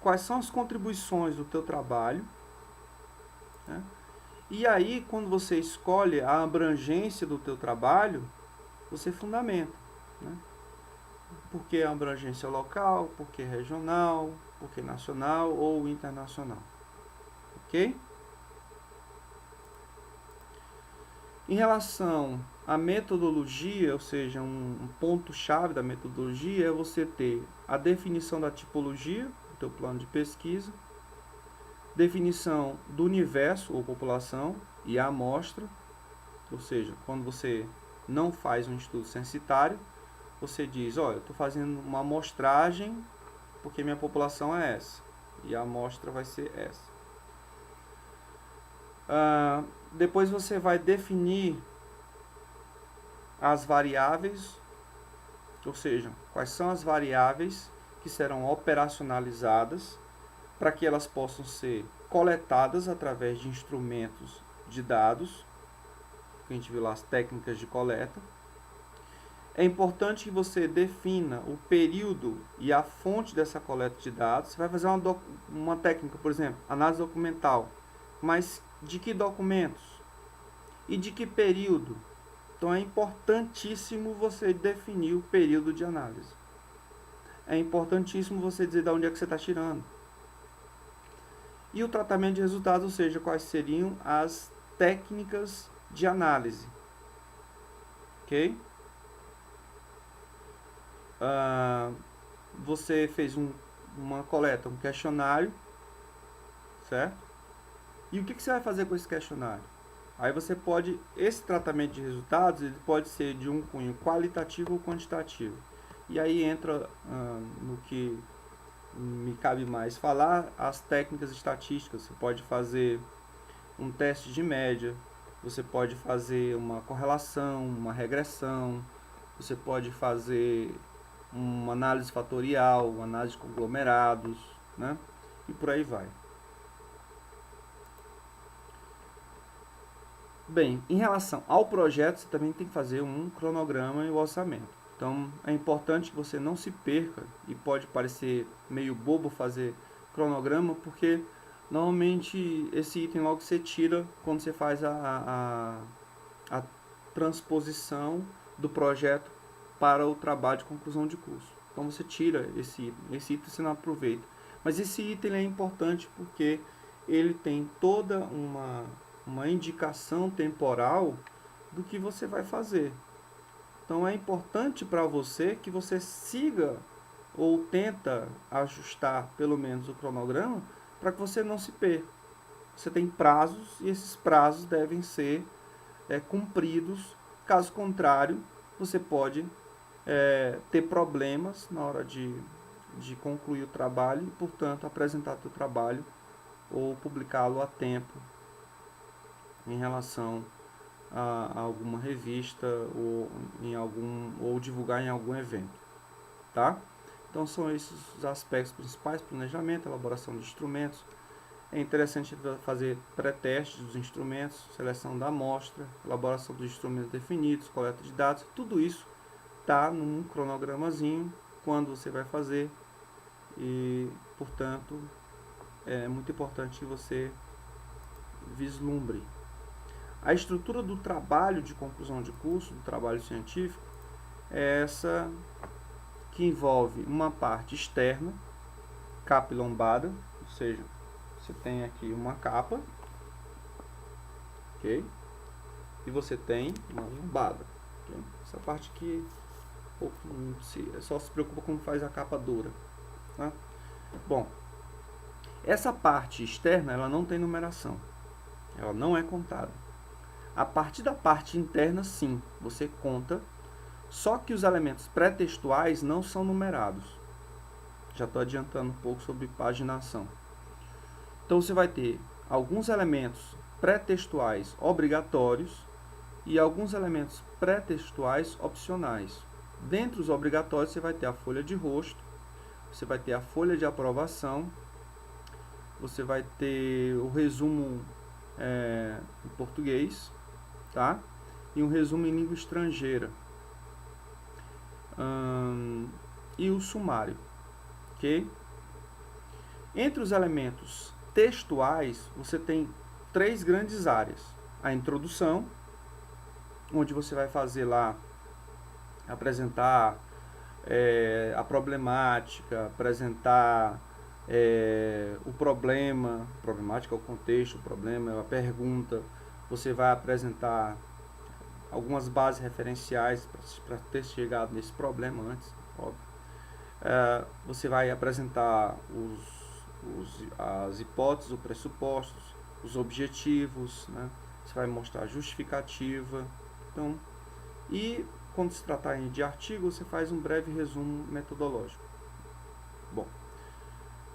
quais são as contribuições do teu trabalho, né? E aí, quando você escolhe a abrangência do teu trabalho, você fundamenta, né? Por que a abrangência local, por que regional, por que nacional ou internacional, ok? Em relação à metodologia, ou seja, um ponto-chave da metodologia é você ter a definição da tipologia do teu plano de pesquisa, definição do universo ou população e a amostra, ou seja, quando você não faz um estudo censitário, você diz, olha, eu estou fazendo uma amostragem porque minha população é essa, e a amostra vai ser essa. Depois você vai definir as variáveis, ou seja, quais são as variáveis que serão operacionalizadas para que elas possam ser coletadas através de instrumentos de dados, que a gente viu lá as técnicas de coleta. É importante que você defina o período e a fonte dessa coleta de dados. Você vai fazer uma técnica, por exemplo, análise documental, mas de que documentos? E de que período? Então é importantíssimo você definir o período de análise. É importantíssimo você dizer de onde é que você está tirando. E o tratamento de resultados, ou seja, quais seriam as técnicas de análise. Ok? Você fez uma coleta, um questionário, certo? E o que você vai fazer com esse questionário? Aí você pode, esse tratamento de resultados, ele pode ser de um cunho qualitativo ou quantitativo. E aí entra no que me cabe mais falar, as técnicas estatísticas. Você pode fazer um teste de média, você pode fazer uma correlação, uma regressão, você pode fazer uma análise fatorial, uma análise de conglomerados, né? E por aí vai. Bem, em relação ao projeto, você também tem que fazer um cronograma e o orçamento. Então, é importante que você não se perca, e pode parecer meio bobo fazer cronograma, porque normalmente esse item logo você tira quando você faz a transposição do projeto para o trabalho de conclusão de curso. Então você tira esse item você não aproveita. Mas esse item é importante porque ele tem toda uma indicação temporal do que você vai fazer. Então é importante para você que você siga ou tenta ajustar pelo menos o cronograma para que você não se perca. Você tem prazos e esses prazos devem ser cumpridos. Caso contrário, você pode ter problemas na hora de concluir o trabalho e, portanto, apresentar o trabalho ou publicá-lo a tempo em relação a alguma revista ou divulgar em algum evento, tá? Então são esses os aspectos principais: planejamento, elaboração de instrumentos. É interessante fazer pré-testes dos instrumentos, seleção da amostra, elaboração dos instrumentos definidos, coleta de dados. Tudo isso está num cronogramazinho quando você vai fazer e, portanto, é muito importante que você vislumbre. A estrutura do trabalho de conclusão de curso, do trabalho científico, é essa que envolve uma parte externa, capa e lombada, ou seja, você tem aqui uma capa, ok? E você tem uma lombada. Okay? Essa parte aqui só se preocupa com como faz a capa dura. Tá? Bom, essa parte externa ela não tem numeração, ela não é contada. A partir da parte interna, sim, você conta, só que os elementos pré-textuais não são numerados. Já estou adiantando um pouco sobre paginação. Então você vai ter alguns elementos pré-textuais obrigatórios e alguns elementos pré-textuais opcionais. Dentre os obrigatórios você vai ter a folha de rosto, você vai ter a folha de aprovação, você vai ter o resumo em português, tá? E um resumo em língua estrangeira. E o sumário, ok? Entre os elementos textuais, você tem 3 grandes áreas. A introdução, onde você vai fazer lá, apresentar a problemática, apresentar o problema, problemática é o contexto, o problema é a pergunta. Você vai apresentar algumas bases referenciais para ter chegado nesse problema antes, óbvio. Você vai apresentar as hipóteses, os pressupostos, os objetivos, né? Você vai mostrar a justificativa. Então, e quando se tratar de artigo, você faz um breve resumo metodológico. Bom,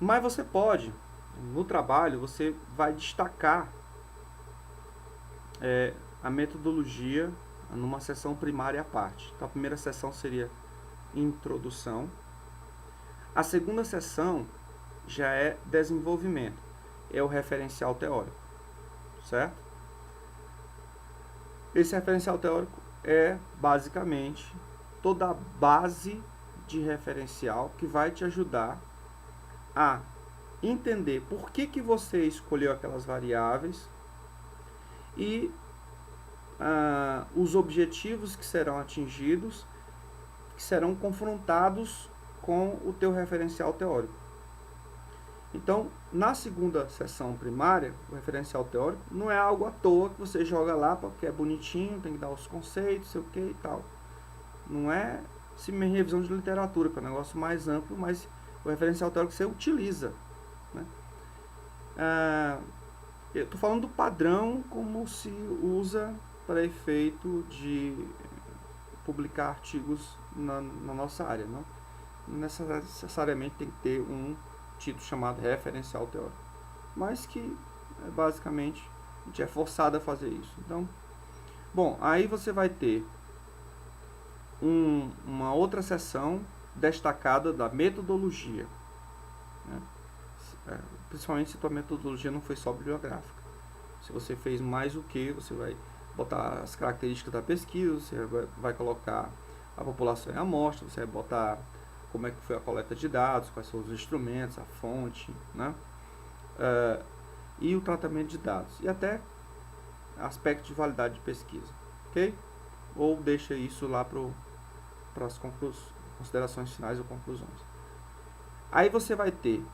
mas você pode, no trabalho, você vai destacar a metodologia numa sessão primária à parte. Então, a primeira sessão seria introdução. A segunda sessão já é desenvolvimento, é o referencial teórico, certo? Esse referencial teórico é basicamente toda a base de referencial que vai te ajudar a entender por que você escolheu aquelas variáveis e os objetivos que serão atingidos, que serão confrontados com o teu referencial teórico. Então, na segunda sessão primária, o referencial teórico não é algo à toa que você joga lá porque é bonitinho, tem que dar os conceitos, sei o que e tal. Não é simplesmente revisão de literatura, que é um negócio mais amplo, mas o referencial teórico você utiliza, né? Eu estou falando do padrão como se usa para efeito de publicar artigos na nossa área, não necessariamente tem que ter um título chamado referencial teórico, mas que basicamente a gente é forçado a fazer isso. Então, bom, aí você vai ter uma outra seção destacada da metodologia, né? Principalmente se a tua metodologia não foi só bibliográfica. Se você fez mais o que, você vai botar as características da pesquisa, você vai colocar a população e a amostra, você vai botar como é que foi a coleta de dados, quais são os instrumentos, a fonte, né? E o tratamento de dados, e até aspecto de validade de pesquisa, ok? Ou deixa isso lá para as considerações finais ou conclusões. Aí você vai ter,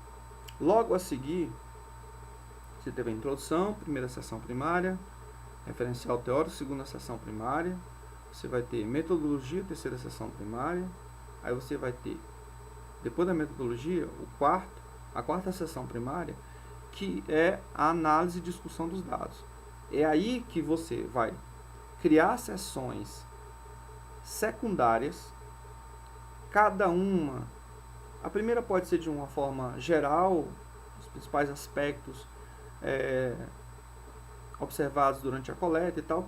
logo a seguir, você teve a introdução, primeira sessão primária, referencial teórico, segunda sessão primária, você vai ter metodologia, terceira sessão primária, aí você vai ter, depois da metodologia, a quarta sessão primária, que é a análise e discussão dos dados. É aí que você vai criar sessões secundárias, cada uma. A primeira pode ser de uma forma geral, os principais aspectos observados durante a coleta e tal,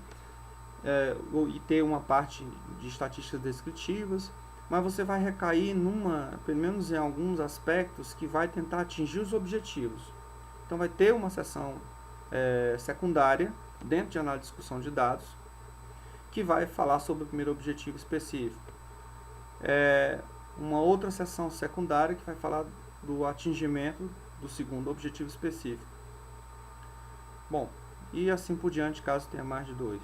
e ter uma parte de estatísticas descritivas, mas você vai recair pelo menos em alguns aspectos que vai tentar atingir os objetivos. Então vai ter uma seção secundária dentro de análise e discussão de dados que vai falar sobre o primeiro objetivo específico. Uma outra seção secundária que vai falar do atingimento do segundo objetivo específico. Bom, e assim por diante, caso tenha mais de dois.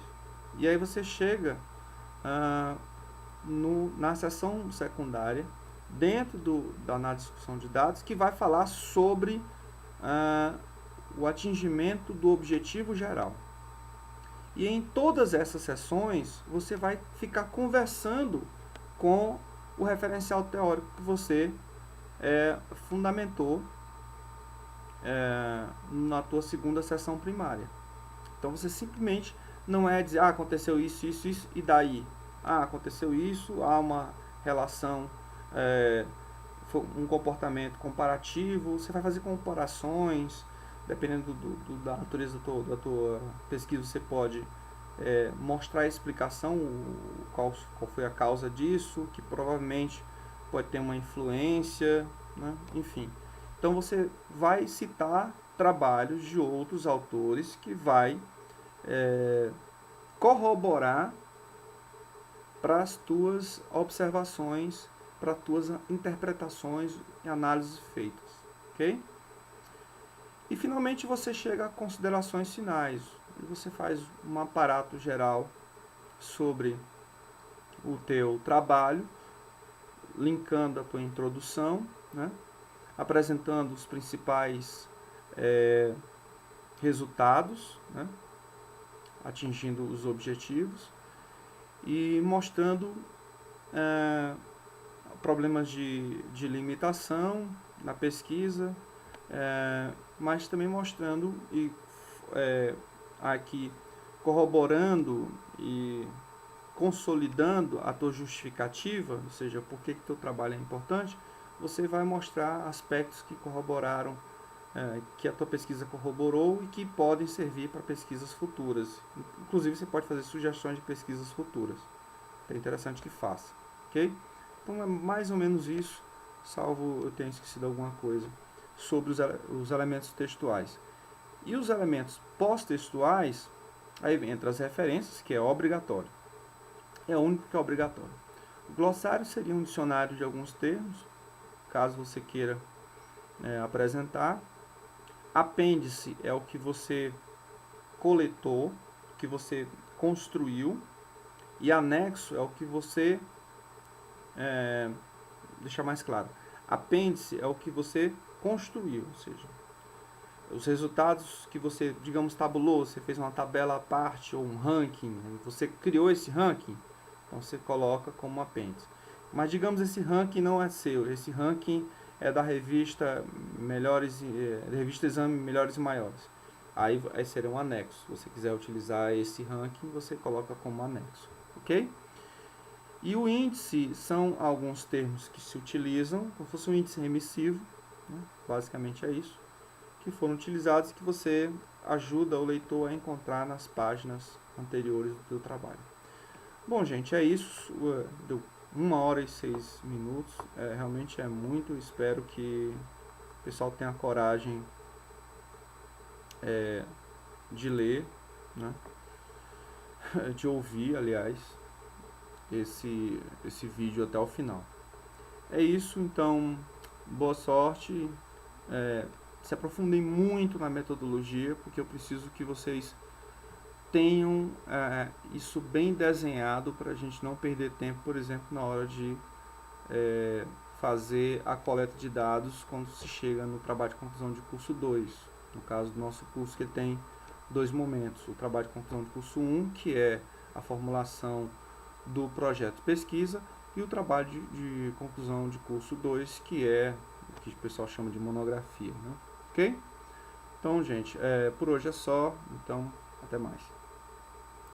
E aí você chega na seção secundária, dentro da análise e discussão de dados, que vai falar sobre o atingimento do objetivo geral. E em todas essas sessões, você vai ficar conversando com o referencial teórico que você fundamentou na tua segunda sessão primária. Então você simplesmente não é dizer, aconteceu isso, isso, isso, e daí? Aconteceu isso, há uma relação, um comportamento comparativo, você vai fazer comparações, dependendo da natureza da tua pesquisa, você pode mostrar a explicação, qual foi a causa disso, que provavelmente pode ter uma influência, né? Enfim. Então você vai citar trabalhos de outros autores que vai corroborar para as tuas observações, para as tuas interpretações e análises feitas, ok? E finalmente você chega a considerações finais, e você faz um aparato geral sobre o teu trabalho, linkando a tua introdução, né? Apresentando os principais resultados, né? Atingindo os objetivos, e mostrando problemas de limitação na pesquisa, mas também mostrando e aqui corroborando e consolidando a tua justificativa, ou seja, por que teu trabalho é importante. Você vai mostrar aspectos que corroboraram, que a tua pesquisa corroborou e que podem servir para pesquisas futuras. Inclusive, você pode fazer sugestões de pesquisas futuras. É interessante que faça, ok? Então, é mais ou menos isso, salvo eu tenha esquecido alguma coisa, sobre os elementos textuais. E os elementos pós-textuais, aí entra as referências, que é obrigatório. É o único que é obrigatório. O glossário seria um dicionário de alguns termos, caso você queira apresentar. Apêndice é o que você coletou, que você construiu, e anexo é o que você, deixar mais claro, apêndice é o que você construiu, ou seja, os resultados que você, digamos, tabulou, você fez uma tabela à parte ou um ranking, você criou esse ranking, então você coloca como apêndice. Mas digamos esse ranking não é seu, esse ranking é da revista revista Exame Melhores e Maiores. Aí seria um anexo. Se você quiser utilizar esse ranking, você coloca como anexo, ok? E o índice são alguns termos que se utilizam, como se fosse um índice remissivo, né? Basicamente é isso, que foram utilizados e que você ajuda o leitor a encontrar nas páginas anteriores do seu trabalho. Bom, gente, é isso. Deu 1 hora e 6 minutos. Realmente é muito. Espero que o pessoal tenha coragem de ler, né? De ouvir, aliás, esse vídeo até o final. É isso, então, boa sorte. Se aprofundem muito na metodologia, porque eu preciso que vocês tenham isso bem desenhado para a gente não perder tempo, por exemplo, na hora de fazer a coleta de dados quando se chega no trabalho de conclusão de curso 2. No caso do nosso curso, que tem 2 momentos. O trabalho de conclusão de curso 1, que é a formulação do projeto de pesquisa, e o trabalho de conclusão de curso 2, que é o que o pessoal chama de monografia, né? Ok? Então, gente, por hoje é só. Então, até mais.